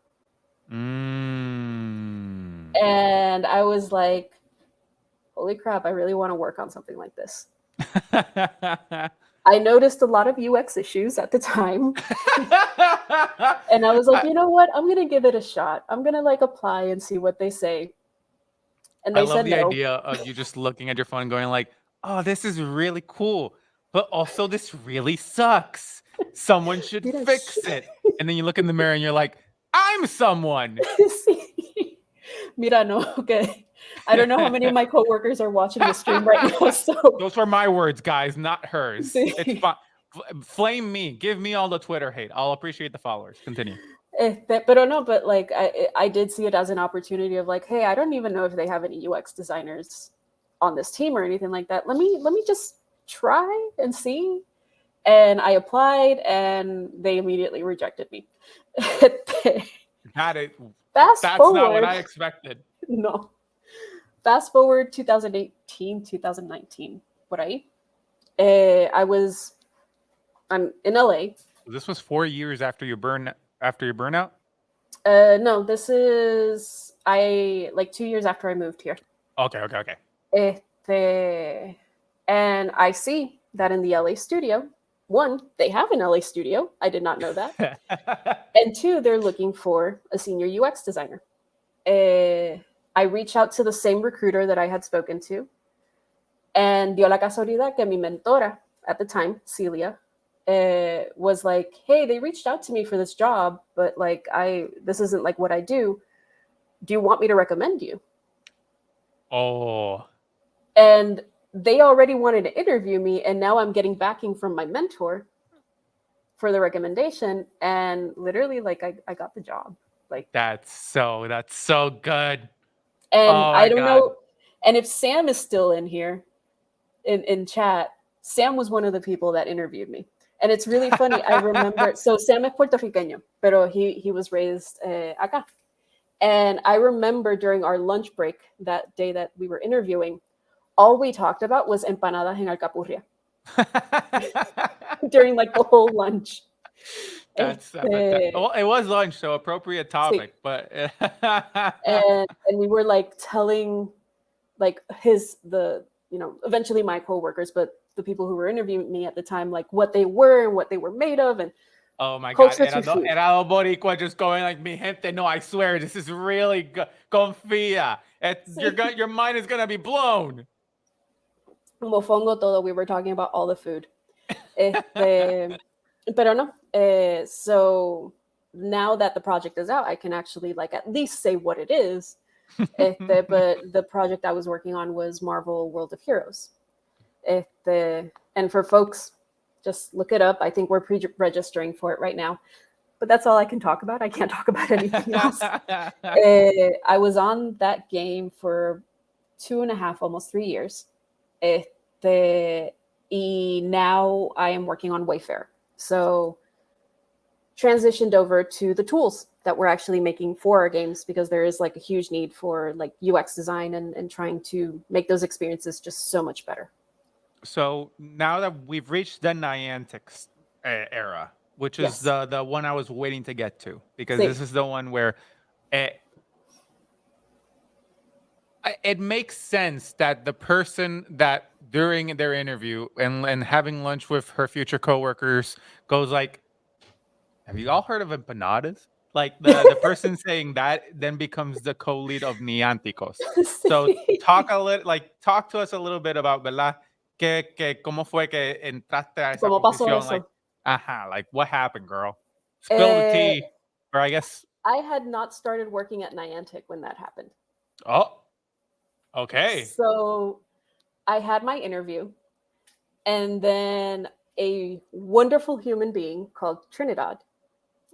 And I was like, holy crap, I really want to work on something like this. I noticed a lot of UX issues at the time. And I was like, you know what? I'm going to give it a shot. I'm going to like apply and see what they say. And they said no. I love the idea of you just looking at your phone and going like, oh, this is really cool. But also this really sucks. Someone should fix it. And then you look in the mirror and you're like, I'm someone. Mira, no, okay. I don't know how many of my coworkers are watching the stream right now. So those were my words, guys, not hers. It's fine. Flame me. Give me all the Twitter hate. I'll appreciate the followers. Continue. But like I did see it as an opportunity of like, hey, I don't even know if they have any UX designers on this team or anything like that. Let me just try and see. And I applied, and they immediately rejected me. Got it. That's not what I expected. No. Fast forward 2018, 2019, por ahí. I'm in LA. This was 4 years after your burnout? No, this is 2 years after I moved here. Okay. And I see that in the LA studio, one, they have an LA studio. I did not know that. And two, they're looking for a senior UX designer. I reached out to the same recruiter that I had spoken to, and dio la casualidad que mi mentora at the time, Celia, was like, hey, they reached out to me for this job, but like this isn't like what I do. Do you want me to recommend you? Oh. And they already wanted to interview me, and now I'm getting backing from my mentor for the recommendation, and literally like I got the job. Like that's so good. And I don't know. And if Sam is still in here in chat, Sam was one of the people that interviewed me. And it's really funny. I remember, so Sam es puertorriqueño, pero he was raised acá. And I remember during our lunch break that day that we were interviewing, all we talked about was empanadas en alcapurria during like the whole lunch. That's well, it was lunch, so appropriate topic, Sí. but and we were like telling like eventually my coworkers, but the people who were interviewing me at the time, like what they were and what they were made of, and oh my God, culture to food. era boricua just going like, mi gente, no, I swear, this is really good. Confía. Sí. Your mind is gonna be blown. Mofongo todo, we were talking about all the food. Pero no. So now that the project is out, I can actually like at least say what it is. But the project I was working on was Marvel World of Heroes. And for folks, just look it up. I think we're pre-registering for it right now. But that's all I can talk about. I can't talk about anything else. I was on that game for 2.5, almost 3 years. Now I am working on Wayfair. So transitioned over to the tools that we're actually making for our games, because there is like a huge need for like UX design and trying to make those experiences just so much better. So now that we've reached the Niantic era, which is Yes. the one I was waiting to get to, because Sí. this is the one where it makes sense that the person that during their interview and having lunch with her future coworkers goes like, have you all heard of empanadas? Like the person saying that then becomes the co-lead of Nianticos. So Sí. talk to us a little bit about, ¿verdad? ¿Cómo fue que entraste a esa ¿Cómo pasó posición? eso? Like what happened, girl? Spill the tea. Or I guess. I had not started working at Niantic when that happened. Oh, okay. So I had my interview, and then a wonderful human being called Trinidad,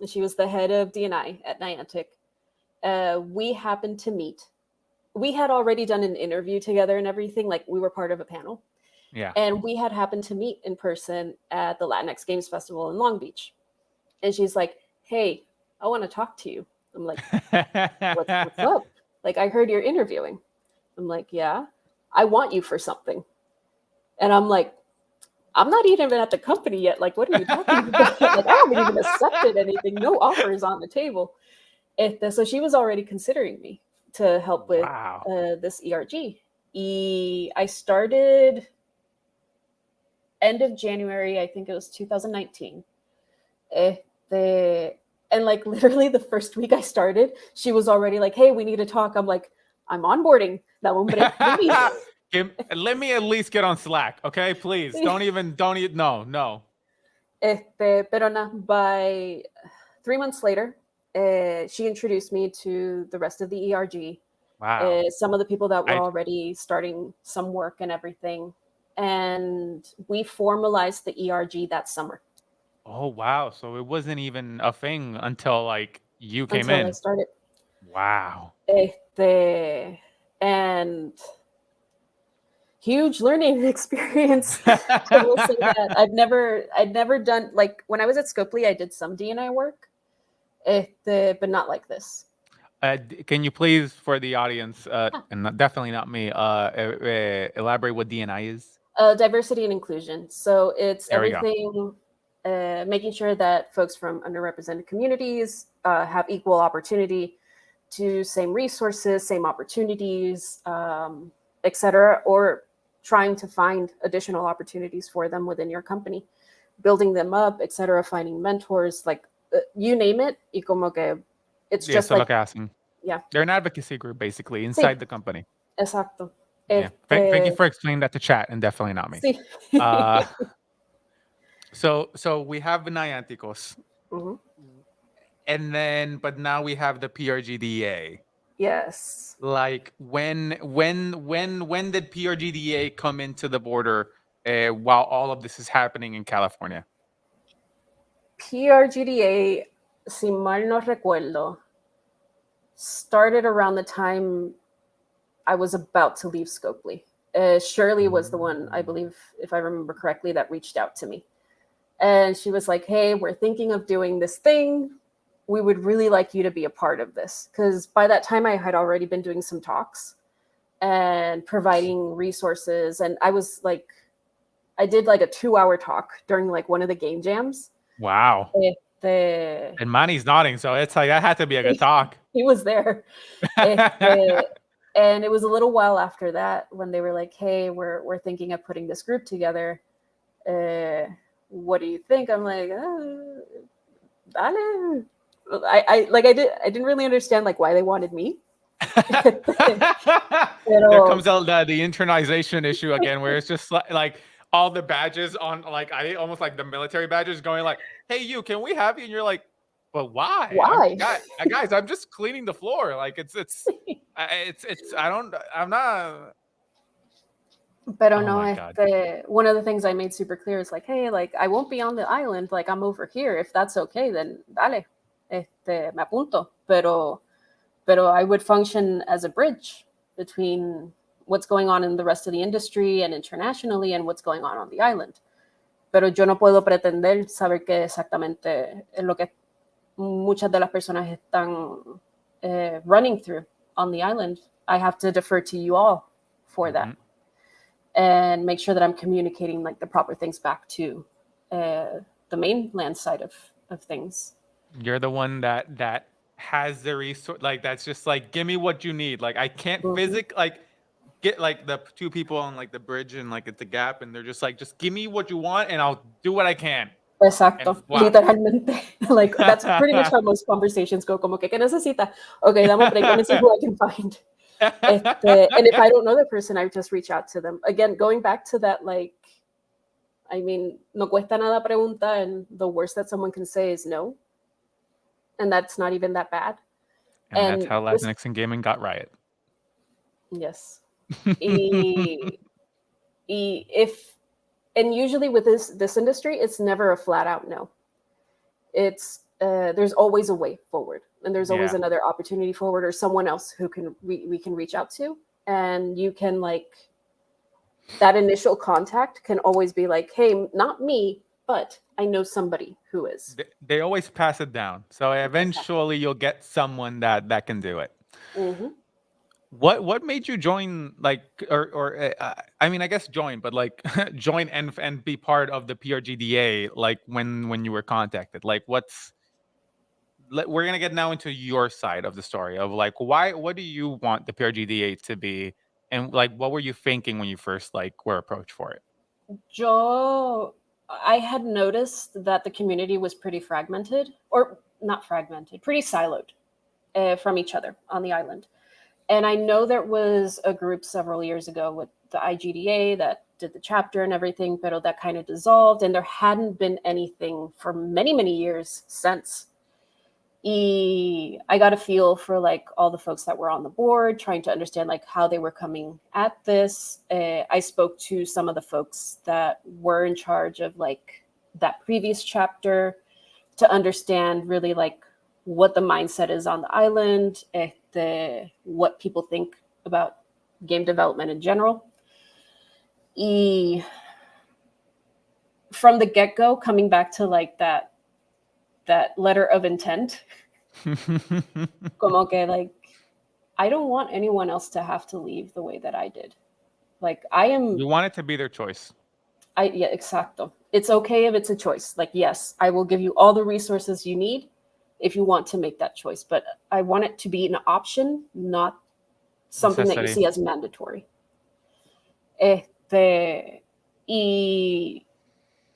and she was the head of D&I at Niantic. We happened to meet. We had already done an interview together and everything, like we were part of a panel. Yeah. And we had happened to meet in person at the Latinx Games Festival in Long Beach. And she's like, hey, I want to talk to you. I'm like, what's up? Like, I heard you're interviewing. I'm like, yeah, I want you for something. And I'm like, I'm not even at the company yet. Like, what are you talking about? Like, I haven't even accepted anything. No offers on the table. So she was already considering me to help with this ERG. I started end of January, I think it was 2019. And like literally the first week I started, she was already like, hey, we need to talk. I'm like, I'm onboarding. Let me at least get on Slack, okay? Please, don't even, no. Pero na, by 3 months later, she introduced me to the rest of the ERG. Wow. Some of the people that were already starting some work and everything. And we formalized the ERG that summer. Oh, wow. So it wasn't even a thing until like you came in. I started. Wow. And huge learning experience. I will say that I'd never done, like when I was at Scopely, I did some D&I work, but not like this. Can you please, for the audience, and definitely not me, elaborate what D&I is? Diversity and inclusion. So it's everything, making sure that folks from underrepresented communities have equal opportunity to same resources, same opportunities, etc., or trying to find additional opportunities for them within your company, building them up, etc., finding mentors, like you name it. Y como que it's just like, yeah, they're an advocacy group basically inside the company. Exacto. Yeah. Thank you for explaining that to chat, and definitely not me. So we have the Nianticos, and then but now we have the PRGDA. Yes. Like when did PRGDA come into the border while all of this is happening in California? PRGDA, si mal no recuerdo, started around the time I was about to leave Scopely. Shirley was the one, I believe, if I remember correctly, that reached out to me. And she was like, hey, we're thinking of doing this thing. We would really like you to be a part of this. Because by that time, I had already been doing some talks and providing resources. And I was like, I did like a 2-hour talk during like one of the game jams. Wow. And Manny's nodding, so it's like that had to be a good talk. He was there. And it was a little while after that when they were like, hey, we're thinking of putting this group together. What do you think? I'm like, dale. I didn't really understand like why they wanted me. There comes out the internization issue again, where it's just like all the badges on like almost like the military badges going like, hey, you, can we have you? And you're like, but why? Why? Guys, I'm just cleaning the floor. Like I'm not. Pero no, one of the things I made super clear is like, hey, like I won't be on the island. Like I'm over here. If that's okay, then dale. Me apunto. Pero I would function as a bridge between what's going on in the rest of the industry and internationally and what's going on the island. Pero yo no puedo pretender saber qué exactamente es lo que muchas de las personas están running through on the island. I have to defer to you all for that and make sure that I'm communicating like the proper things back to the mainland side of things. You're the one that has the resource, like that's just like, give me what you need. Like I can't like get like the two people on like the bridge and like at the gap, and they're just like, just give me what you want and I'll do what I can. Exacto, literalmente. Like that's pretty much how most conversations go. Como que ¿qué necesita? Okay, dame break. Let me see who I can find. And if I don't know the person, I just reach out to them. Again, going back to that, like, I mean, no cuesta nada pregunta, and the worst that someone can say is no. And that's not even that bad. And that's how Latinx in gaming got Riot. Yes. And usually with this industry, it's never a flat out no. It's there's always a way forward, and there's always another opportunity forward, or someone else who we can reach out to, and you can like that initial contact can always be like, hey, not me, but I know somebody who is. They always pass it down, so eventually you'll get someone that can do it. Mm-hmm. What made you join, like, or I mean, I guess join, but like join and be part of the PRGDA, like when you were contacted? Like, we're gonna get now into your side of the story of like what do you want the PRGDA to be, and like what were you thinking when you first like were approached for it? I had noticed that the community was pretty fragmented, or not fragmented, pretty siloed from each other on the island. And I know there was a group several years ago with the IGDA that did the chapter and everything, but that kind of dissolved, and there hadn't been anything for many, many years since. I got a feel for like all the folks that were on the board, trying to understand like how they were coming at this. I spoke to some of the folks that were in charge of like that previous chapter to understand really like what the mindset is on the island, what people think about game development in general. From the get-go, coming back to like that letter of intent, como que like, I don't want anyone else to have to leave the way that I did. Like You want it to be their choice. Yeah, exacto. It's okay if it's a choice. Like, yes, I will give you all the resources you need if you want to make that choice, but I want it to be an option, not something that you see as mandatory.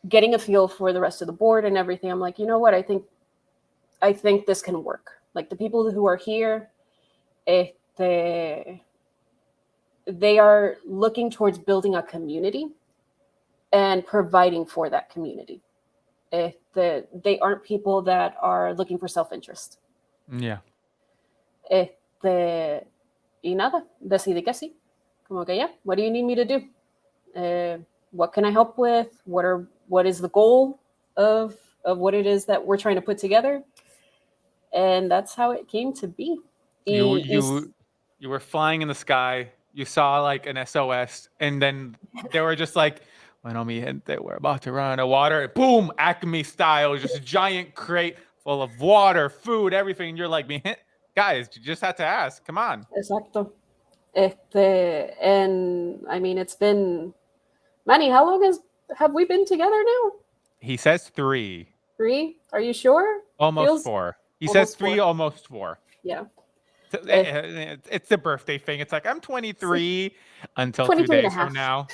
Getting a feel for the rest of the board and everything, I'm like, you know what? I think this can work. Like the people who are here, they are looking towards building a community and providing for that community. They aren't people that are looking for self-interest. Yeah. Y nada, decidí que sí. Como que yeah, what do you need me to do? What can I help with? What is the goal of what it is that we're trying to put together? And that's how it came to be. You were flying in the sky. You saw like an SOS, and then they were just like, Bueno, mi gente, we're about to run out of water. Boom, Acme style, just a giant crate full of water, food, everything. And you're like, guys, you just had to ask. Come on. Exacto. And I mean, it's been, Manny, how long have we been together now? He says 3. 3? Are you sure? Almost Feels 4. He says almost 3, 4. almost 4. Yeah. It's the birthday thing. It's like, I'm 23 until 2 23 and a days from half.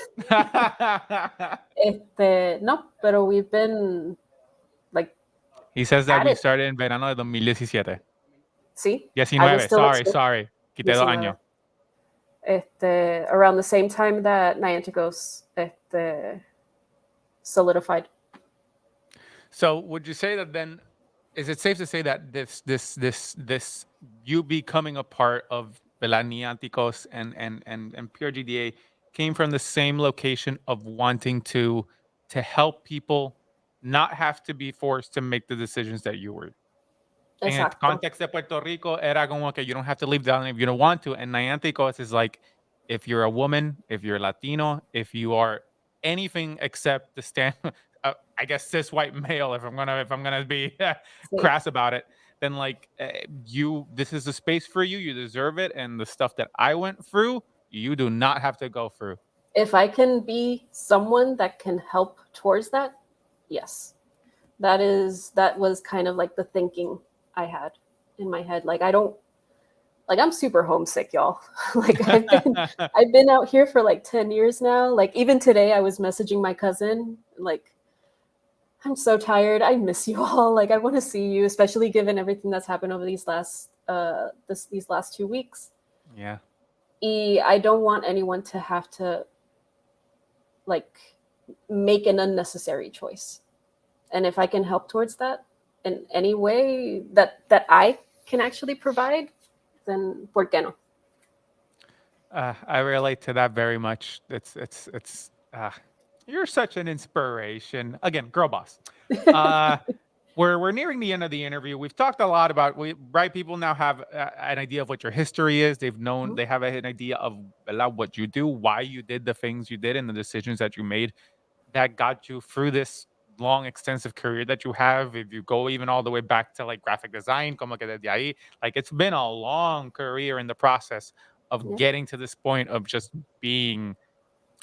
now. No, pero we've been like He says that at we it. started in verano de 2017. See, I was 19, still at school. sorry. Quité 2 años. Around the same time that Nianticos solidified. So would you say that then, is it safe to say that this you becoming a part of Nianticos and PRGDA came from the same location of wanting to help people not have to be forced to make the decisions that you were? En el Exacto. context de Puerto Rico, era como que you don't have to leave down if you don't want to. And Nianticos is like, if you're a woman, if you're Latino, if you are anything except the I guess cis white male, if I'm gonna be crass about it, then like this is a space for you. You deserve it, and the stuff that I went through, you do not have to go through. If I can be someone that can help towards that, yes. That was kind of like the thinking I had in my head. Like I'm super homesick, y'all. Like I've been out here for like 10 years now. Like even today I was messaging my cousin, like, I'm so tired. I miss you all. Like I want to see you, especially given everything that's happened over these last 2 weeks. Yeah. I don't want anyone to have to like make an unnecessary choice. And if I can help towards that in any way that I can actually provide, then ¿por qué no? I relate to that very much. You're such an inspiration. Again, girl boss. We're nearing the end of the interview. We've talked a lot about people now have an idea of what your history is. They have an idea of what you do, why you did the things you did, and the decisions that you made that got you through this long, extensive career that you have. If you go even all the way back to like graphic design, como que desde ahí, like it's been a long career in the process of getting to this point of just being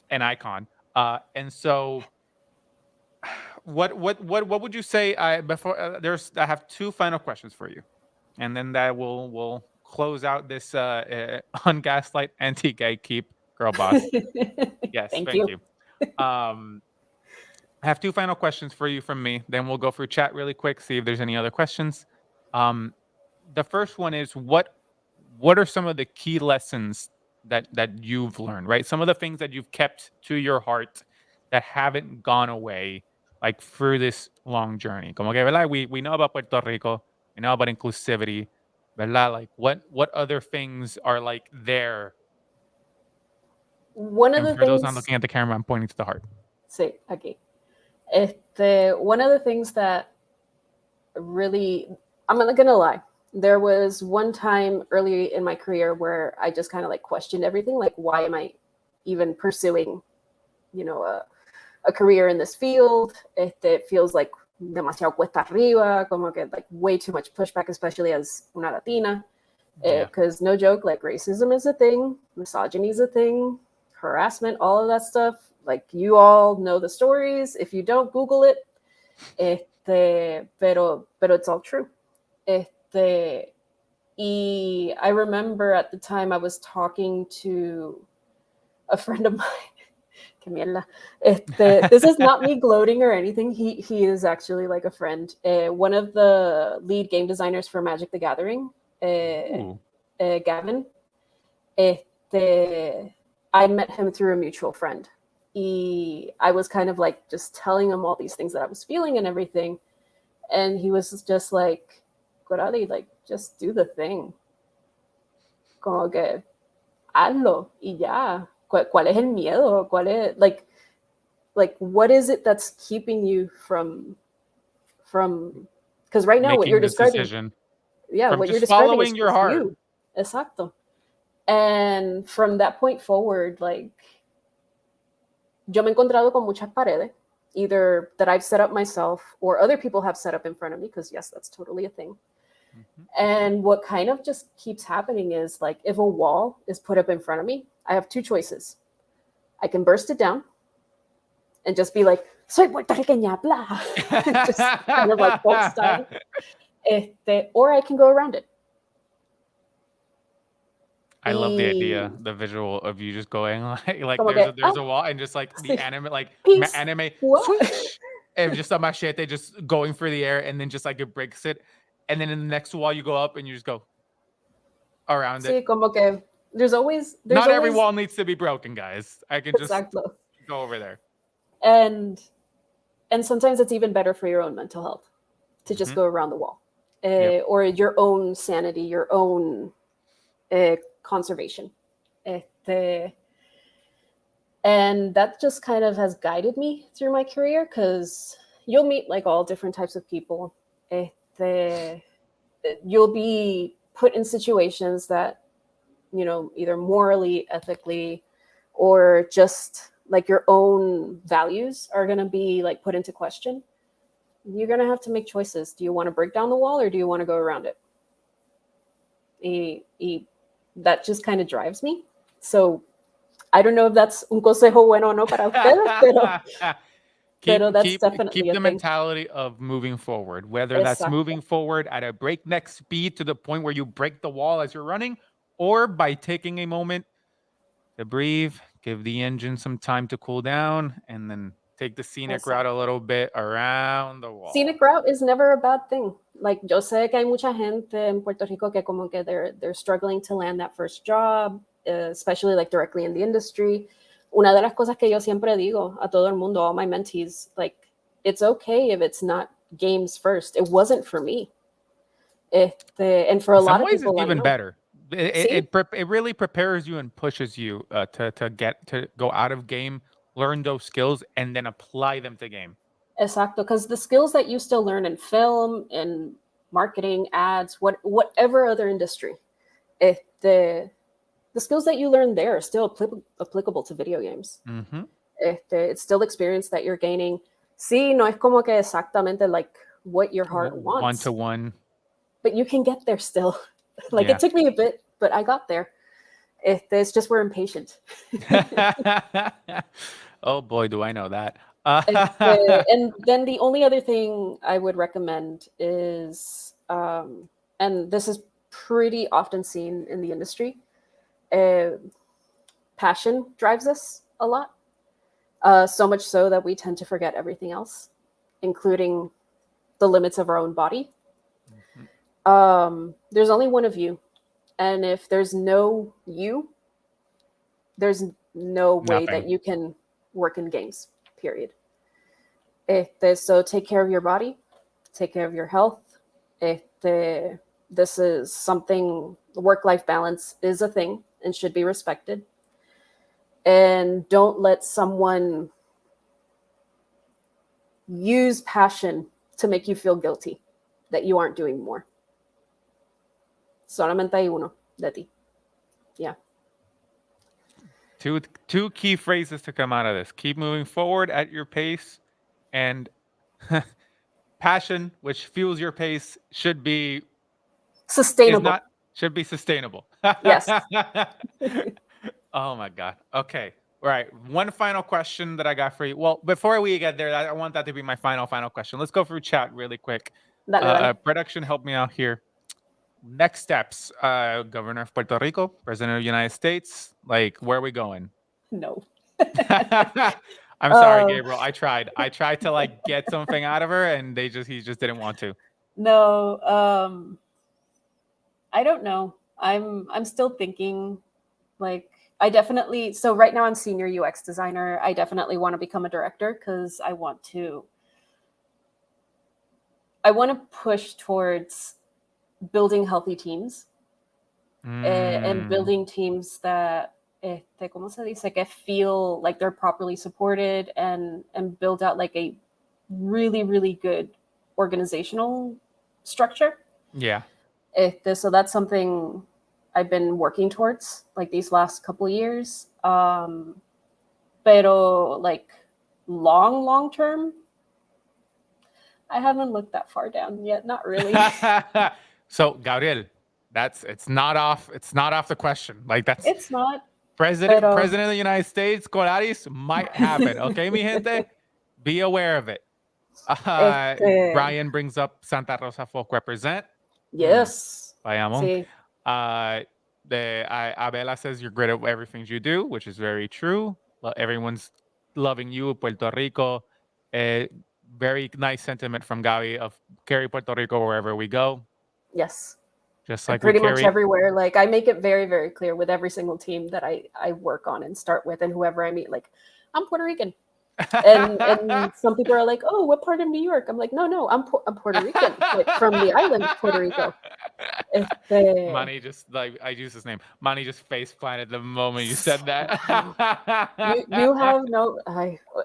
an icon. And so what would you say? I have 2 final questions for you, and then that will close out this ungaslight anti-gatekeep girl boss. Yes, thank you. I have 2 final questions for you from me. Then we'll go through chat really quick, see if there's any other questions. The first one is what are some of the key lessons that you've learned, right? Some of the things that you've kept to your heart that haven't gone away, like through this long journey. Como que, ¿verdad? We know about Puerto Rico, we know about inclusivity, ¿verdad? Like what other things are like there? One of And the for those things, not looking at the camera, I'm pointing to the heart. Sí, aquí. One of the things that really, I'm not gonna lie, there was one time early in my career where I just kind of like questioned everything, like why am I even pursuing, a career in this field? It feels like demasiado cuesta arriba, como que like way too much pushback, especially as una Latina. Because no joke, like racism is a thing, misogyny is a thing, harassment, all of that stuff. Like you all know the stories. If you don't, Google it. Pero it's all true. Y I remember at the time I was talking to a friend of mine. Que mierda. This is not me gloating or anything. He is actually like a friend. One of the lead game designers for Magic the Gathering, Gavin. I met him through a mutual friend. I was kind of like just telling him all these things that I was feeling and everything. And he was just like, Coraly, like, just do the thing. Como que, hazlo y ya. ¿Cuál es el miedo? ¿Cuál es, like, what is it that's keeping you from, because right now what you're describing, decision. Yeah, from what just you're describing following is your heart. You. Exacto. And from that point forward, like, yo me he encontrado con muchas paredes, either that I've set up myself or other people have set up in front of me, because yes, that's totally a thing. Mm-hmm. And what kind of just keeps happening is, like, if a wall is put up in front of me, I have two choices. I can burst it down and just be like, soy puertorriqueña, blah. Just kind of like folk style. Or I can go around it. I love the idea, the visual of you just going like que, there's a wall and just like the anime, like anime swoosh, and just a machete just going through the air, and then just like it breaks it, and then in the next wall you go up and you just go around it. Como que there's always not every wall needs to be broken, guys. I can just Exacto. go over there. And sometimes it's even better for your own mental health to just go around the wall, or your own sanity, your own conservation. And that just kind of has guided me through my career, because you'll meet like all different types of people. You'll be put in situations that, you know, either morally, ethically, or just like your own values are going to be like put into question. You're going to have to make choices. Do you want to break down the wall, or do you want to go around it? That just kind of drives me. So I don't know if that's un consejo bueno o no para ustedes, pero that's definitely keep the mentality of moving forward, whether that's moving forward at a breakneck speed to the point where you break the wall as you're running, or by taking a moment to breathe, give the engine some time to cool down, and then take the scenic route a little bit around the wall. Scenic route is never a bad thing. Like, yo sé que hay mucha gente en Puerto Rico que como que they're struggling to land that first job, especially like directly in the industry. Una de las cosas que yo siempre digo a todo el mundo, all my mentees, like, it's okay if it's not games first. It wasn't for me. And for a lot of people, in some ways, it's even better. It really prepares you and pushes you to go out of game, learn those skills, and then apply them to game. Exacto, because the skills that you still learn in film, in marketing, ads, whatever other industry, the skills that you learn there are still applicable to video games. Mm-hmm. It's still experience that you're gaining. Sí, no es como que exactamente like what your heart wants. 1-to-1. But you can get there still. Like, it took me a bit, but I got there. It's just we're impatient. Oh boy, do I know that. And then the only other thing I would recommend is, and this is pretty often seen in the industry, passion drives us a lot. So much so that we tend to forget everything else, including the limits of our own body. There's only one of you. And if there's no you, there's no way that you can work in games, period. So take care of your body, take care of your health. This is something, work-life balance is a thing and should be respected. And don't let someone use passion to make you feel guilty that you aren't doing more. Solamente hay uno de ti. Yeah. Two key phrases to come out of this: keep moving forward at your pace, and passion, which fuels your pace, should be sustainable. Should be sustainable. Yes. Oh my God. Okay. All right. One final question that I got for you. Well, before we get there, I want that to be my final question. Let's go through chat really quick. Dale. Production, help me out here. Next steps, Governor of Puerto Rico, President of the United States, like, where are we going? No. I'm sorry, Gabriel. I tried to like get something out of her, and he just didn't want to. No. I don't know. I'm still thinking, like, so right now I'm senior UX designer. I definitely want to become a director, because I want to push towards building healthy teams, and building teams that, ¿cómo se dice? Que feel like they're properly supported, and build out like a really, really good organizational structure. Yeah. So that's something I've been working towards like these last couple of years. Pero like long term, I haven't looked that far down yet. Not really. So Gabriel, it's not off the question. Like that's It's not. President Pero of the United States, Colaris might happen. Okay, mi gente? Be aware of it. Brian brings up Santa Rosa Folk Represent. yes. Vayamos. Sí. Abela says you're great at everything you do, which is very true. Everyone's loving you, Puerto Rico. Very nice sentiment from Gaby of carry Puerto Rico wherever we go. Yes. Just like pretty we carry much everywhere. Like I make it very, very clear with every single team that I work on and start with, and whoever I meet, like I'm Puerto Rican. And some people are like, "Oh, what part of New York?" I'm like, "No, I'm Puerto Rican, like from the island of Puerto Rico." Manny just like I use his name. Manny just face planted the moment you said that. you have no.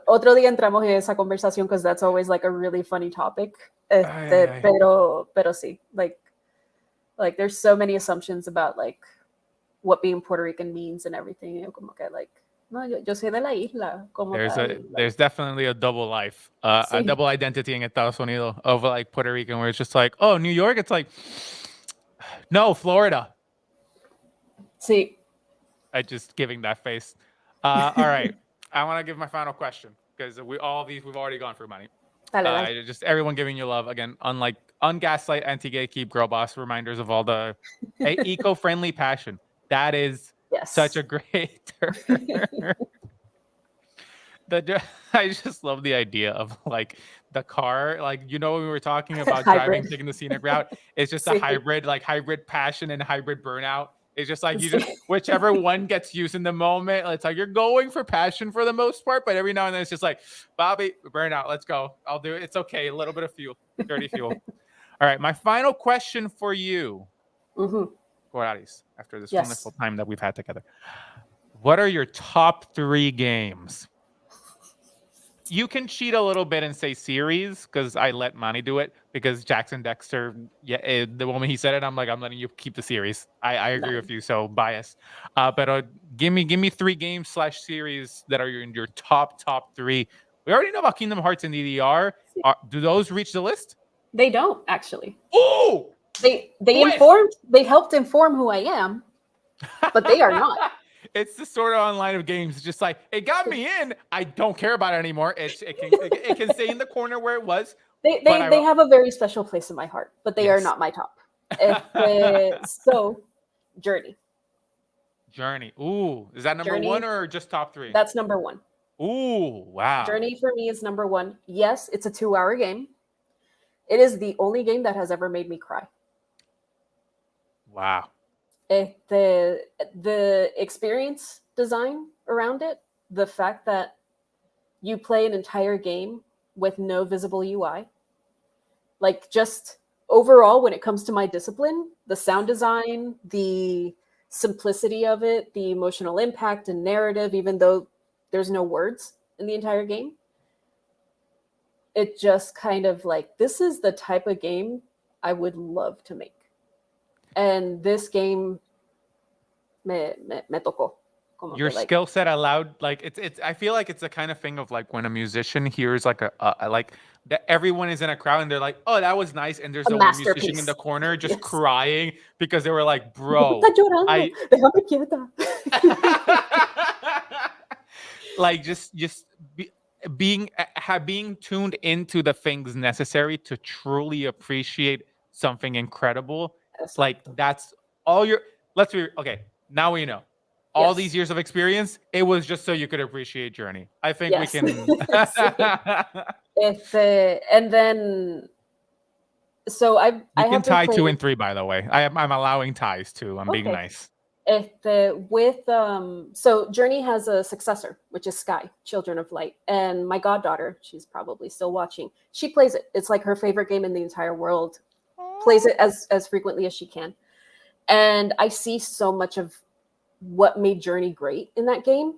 Otro día entramos en esa conversación because that's always like a really funny topic. Pero sí, like there's so many assumptions about like what being Puerto Rican means and everything. Como que like, no, yo soy de la isla. Como there's definitely a double life, a double identity in Estados Unidos of like Puerto Rican, where it's just like, oh, New York, it's like, no, Florida. Sí. I just giving that face. All right, I want to give my final question because we've already gone through money. Just everyone giving you love again, unlike ungaslight, anti-gatekeep, girl boss, reminders of all the eco-friendly passion. That is such a great term. I just love the idea of like the car, like when we were talking about driving, taking the scenic route, it's just a hybrid, like hybrid passion and hybrid burnout. It's just like whichever one gets used in the moment. It's like you're going for passion for the most part, but every now and then it's just like, Bobby, burnout, let's go. I'll do it. It's okay. A little bit of fuel, dirty fuel. All right, my final question for you, Coralis, after this wonderful time that we've had together. What are your top 3 games? You can cheat a little bit and say series because I let Manny do it because Jackson Dexter, the moment he said it, I'm letting you keep the series. I agree with you, so biased. But give me 3 games / series that are in your top 3. We already know about Kingdom Hearts and DDR. Do those reach the list? They don't actually. Oh, they helped inform who I am, but they are not. It's the sort of online of games. It's just like, it got me in. I don't care about it anymore. It can stay in the corner where it was. They have a very special place in my heart, but they are not my top. So, Journey. Ooh, is that number 1 or just top 3? That's number 1. Ooh, wow. Journey for me is number 1. Yes, it's a 2-hour game. It is the only game that has ever made me cry. Wow. The experience design around it, the fact that you play an entire game with no visible UI, like just overall when it comes to my discipline, the sound design, the simplicity of it, the emotional impact and narrative, even though there's no words in the entire game, it just kind of like, this is the type of game I would love to make. And this game me tocó. Your skill set allowed, like it's. I feel like it's the kind of thing of like when a musician hears like a like that everyone is in a crowd and they're like, oh, that was nice, and there's a musician in the corner just crying because they were like, bro, like just being tuned into the things necessary to truly appreciate something incredible. Like that's all your. Let's be okay. Now we know. All these years of experience, it was just so you could appreciate Journey. I think we can. And then, so I can tie 2 and 3. By the way, I'm allowing ties too. I'm being nice. So Journey has a successor, which is Sky, Children of Light, and my goddaughter, she's probably still watching. She plays it. It's like her favorite game in the entire world. Plays it as frequently as she can, and I see so much of what made Journey great in that game,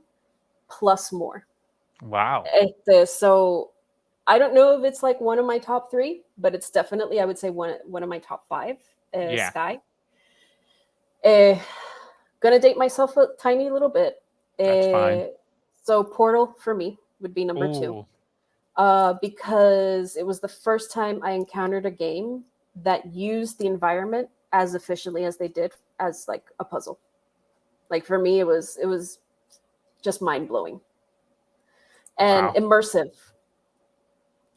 plus more. Wow. So I don't know if it's like one of my top 3, but it's definitely, I would say one of my top 5. Sky. Gonna date myself a tiny little bit. That's fine. So Portal for me would be number 2. Ooh. Because it was the first time I encountered a game that used the environment as efficiently as they did as like a puzzle. Like for me, it was just mind blowing and immersive.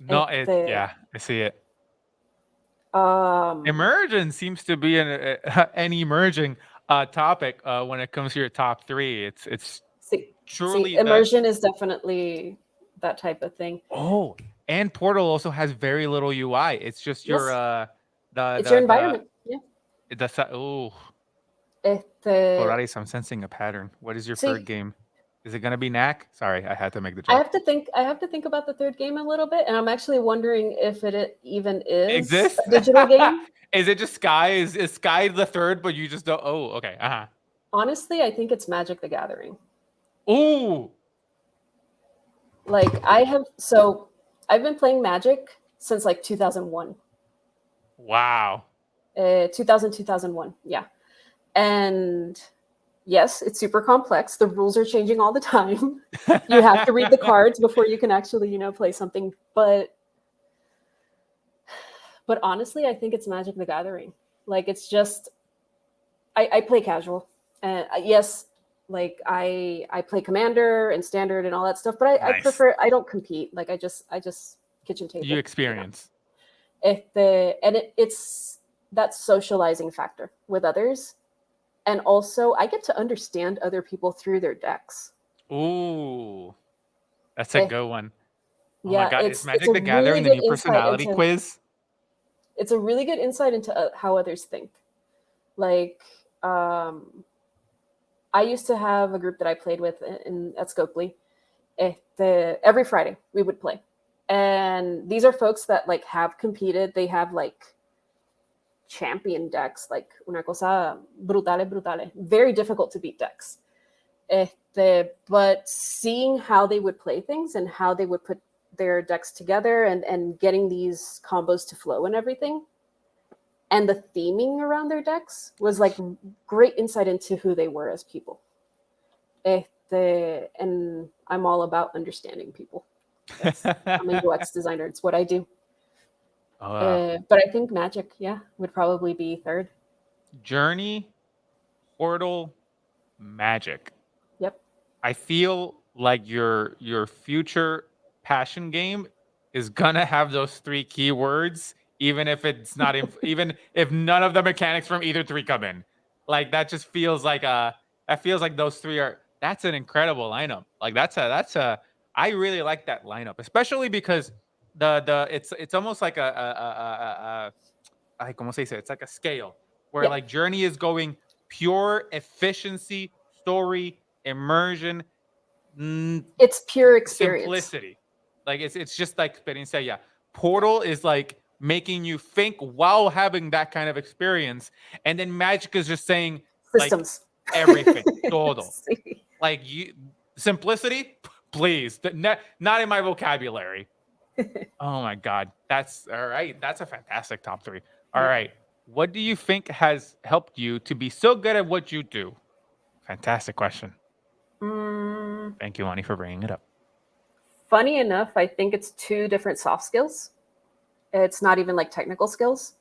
No, yeah, I see it. Immersion seems to be an emerging topic when it comes to your top 3. It's truly immersion is definitely that type of thing. Oh, and Portal also has very little UI. It's just your it's your environment. Oh, I'm sensing a pattern. What is your third game? Is it gonna be Knack? Sorry, I had to make the joke. I have to think about the third game a little bit, and I'm actually wondering if it even is a digital game. Is it just Sky? Is Sky the third, but you just don't? Oh, okay. Honestly, I think it's Magic the Gathering. Ooh. Like I've been playing Magic since like 2001. Wow. 2001, yeah. And yes, it's super complex. The rules are changing all the time. You have to read the cards before you can actually, play something. But honestly, I think it's Magic the Gathering. Like it's just, I play casual, and yes, like I play Commander and Standard and all that stuff. But I prefer. I don't compete. Like I just kitchen table. You experience. It's that socializing factor with others. And also, I get to understand other people through their decks. Ooh, that's a good one. Oh yeah, my God, is Magic the Gathering the new personality quiz? It's a really good insight into how others think. Like, I used to have a group that I played with at Scopely. Every Friday, we would play. And these are folks that, like, have competed. They have, like, champion decks, like una cosa brutale, very difficult to beat decks. But seeing how they would play things and how they would put their decks together and getting these combos to flow and everything, and the theming around their decks was like great insight into who they were as people. And I'm all about understanding people. I'm a UX designer. It's what I do. But I think Magic, would probably be third. Journey, Portal, Magic. Yep. I feel like your future passion game is gonna have those 3 keywords, even if it's not even if none of the mechanics from either 3 come in. Like that just feels like those 3 are. That's an incredible lineup. Like that's a. I really like that lineup, especially because it's almost like como se dice? It's like a scale where like Journey is going pure efficiency, story, immersion. It's pure experience. Simplicity. Like it's just like experiencia. Yeah. Portal is like making you think while having that kind of experience, and then Magic is just saying systems, like, everything, todo. Like simplicity, please. Not in my vocabulary. Oh my God. That's all right. That's a fantastic top 3. All right. What do you think has helped you to be so good at what you do? Fantastic question. Thank you, Manny, for bringing it up. Funny enough, I think it's 2 different soft skills. It's not even like technical skills.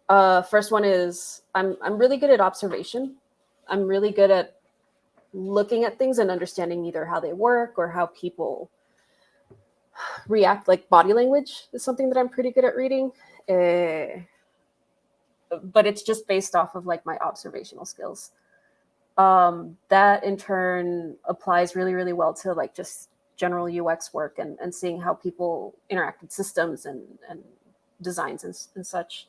First one is I'm really good at observation. I'm really good at looking at things and understanding either how they work or how people react. Like body language is something that I'm pretty good at reading. But it's just based off of like my observational skills. That in turn applies really, really well to like just general UX work and seeing how people interact with systems and designs and such.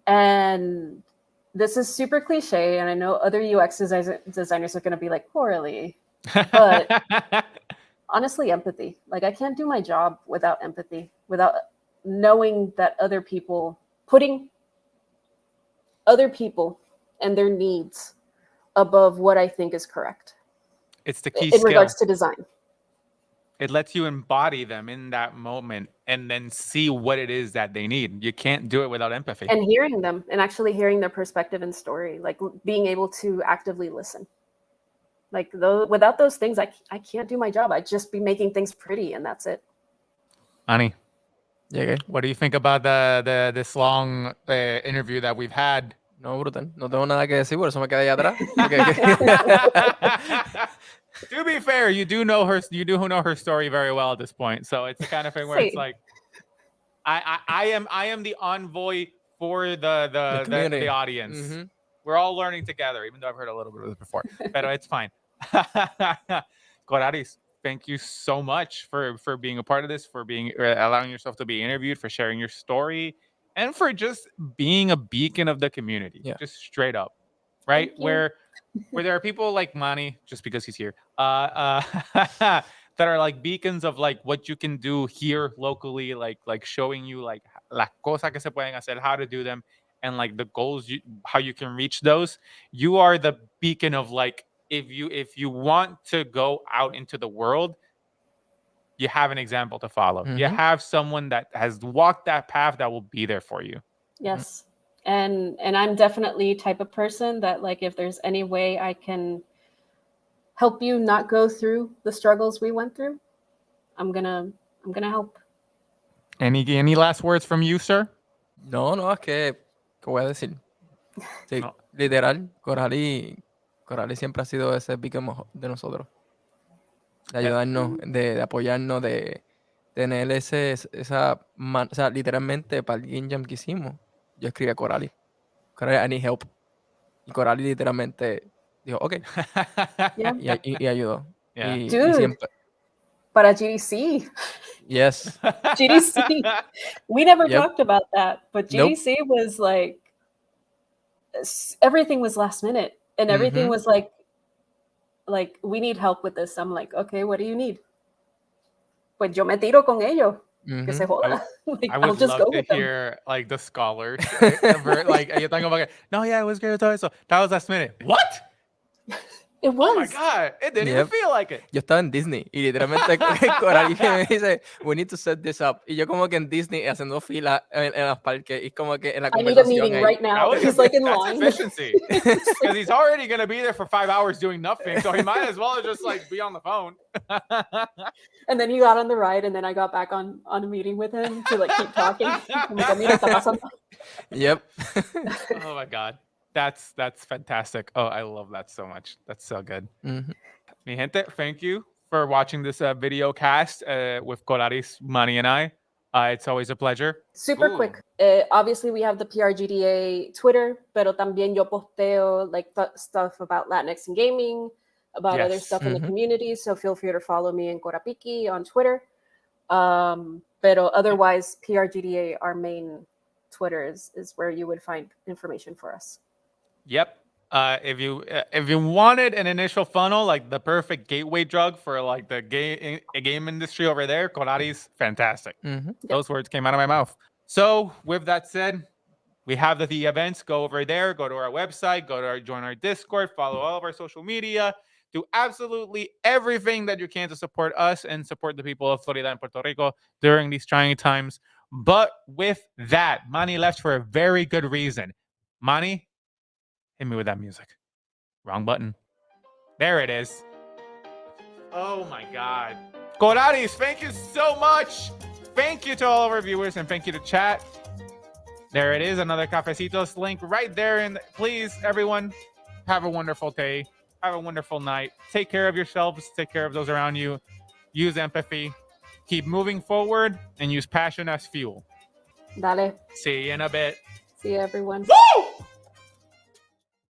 And this is super cliche, and I know other UX designers are going to be like, Coraly, but honestly, empathy. Like I can't do my job without empathy, without knowing that putting other people and their needs above what I think is correct. It's the key in skill. Regards to design. It lets you embody them in that moment and then see what it is that they need. You can't do it without empathy. And hearing them and actually hearing their perspective and story, like being able to actively listen. Like without those things, I can't do my job. I'd just be making things pretty, and that's it. Manny, Llegué. what do you think about this long interview that we've had? No, brutal. No tengo nada que decir, por eso me quedé allá atrás. To be fair, you do know her story very well at this point. So it's the kind of thing where it's like, I am the envoy for the audience. Mm-hmm. We're all learning together, even though I've heard a little bit of this before. But it's fine. Coralis, thank you so much for being a part of this, for allowing yourself to be interviewed, for sharing your story, and for just being a beacon of the community. Yeah. Just straight up, right? Where there are people like Manny, just because he's here, that are like beacons of like what you can do here locally, like showing you like las cosas que se pueden hacer, how to do them, and like the goals, how you can reach those. You are the beacon of like, if you want to go out into the world, you have an example to follow. You have someone that has walked that path that will be there for you. Yes. And I'm definitely type of person that, like, if there's any way I can help you not go through the struggles we went through, I'm gonna help. Any last words from you, sir? No, es que ¿qué voy a decir? Sí, No. literal, Coraly siempre ha sido ese beacon de nosotros. De ayudarnos, de apoyarnos, de tener o sea, literalmente para el Game Jam que hicimos, yo escribí a Coraly, I need help. Y Coraly literalmente dijo, ok. y ayudó. Yeah. Y Dude, siempre. para GDC. Yes. GDC. We never Yep. talked about that, but GDC was like, everything was last minute, and everything was like, we need help with this. I'm like, okay, what do you need? Pues yo me tiro con ellos. Que se joda. Like, I would love to hear like the scholars like yo tengo como que, no, yeah, it was great, todo eso. That was last minute. What? It was. Oh my god, it didn't even feel like it. Yo estaba en Disney y literalmente Coraly me dice, we need to set this up. Y yo como que en Disney haciendo fila en los parques y como que en la conversación. I need a meeting right now. He's like in line. That's efficiency. Because he's already going to be there for 5 hours doing nothing. So he might as well just like be on the phone. And then he got on the ride, and then I got back on a meeting with him to like keep talking. Yep. Oh my god. That's fantastic. Oh, I love that so much. That's so good. Mi gente, thank you for watching this video cast with Coralis, Manny, and I. It's always a pleasure. Super quick. Obviously, we have the PRGDA Twitter, pero también yo posteo like stuff about Latinx and gaming, about other stuff in the community. So feel free to follow me in Corapiki on Twitter. Pero otherwise, PRGDA, our main Twitter is where you would find information for us. Yep. If you wanted an initial funnel, like the perfect gateway drug for like the game industry over there, Corali's fantastic. Those words came out of my mouth. So with that said, we have the events. Go over there, go to our website, join our Discord, follow all of our social media, do absolutely everything that you can to support us and support the people of Florida and Puerto Rico during these trying times. But with that, Manny left for a very good reason. Manny, hit me with that music. Wrong button. There it is. Oh my God. Coralis, thank you so much. Thank you to all of our viewers and thank you to chat. There it is. Another Cafecitos link right there. And please, everyone, have a wonderful day. Have a wonderful night. Take care of yourselves. Take care of those around you. Use empathy. Keep moving forward and use passion as fuel. Dale. See you in a bit. See you, everyone. Woo!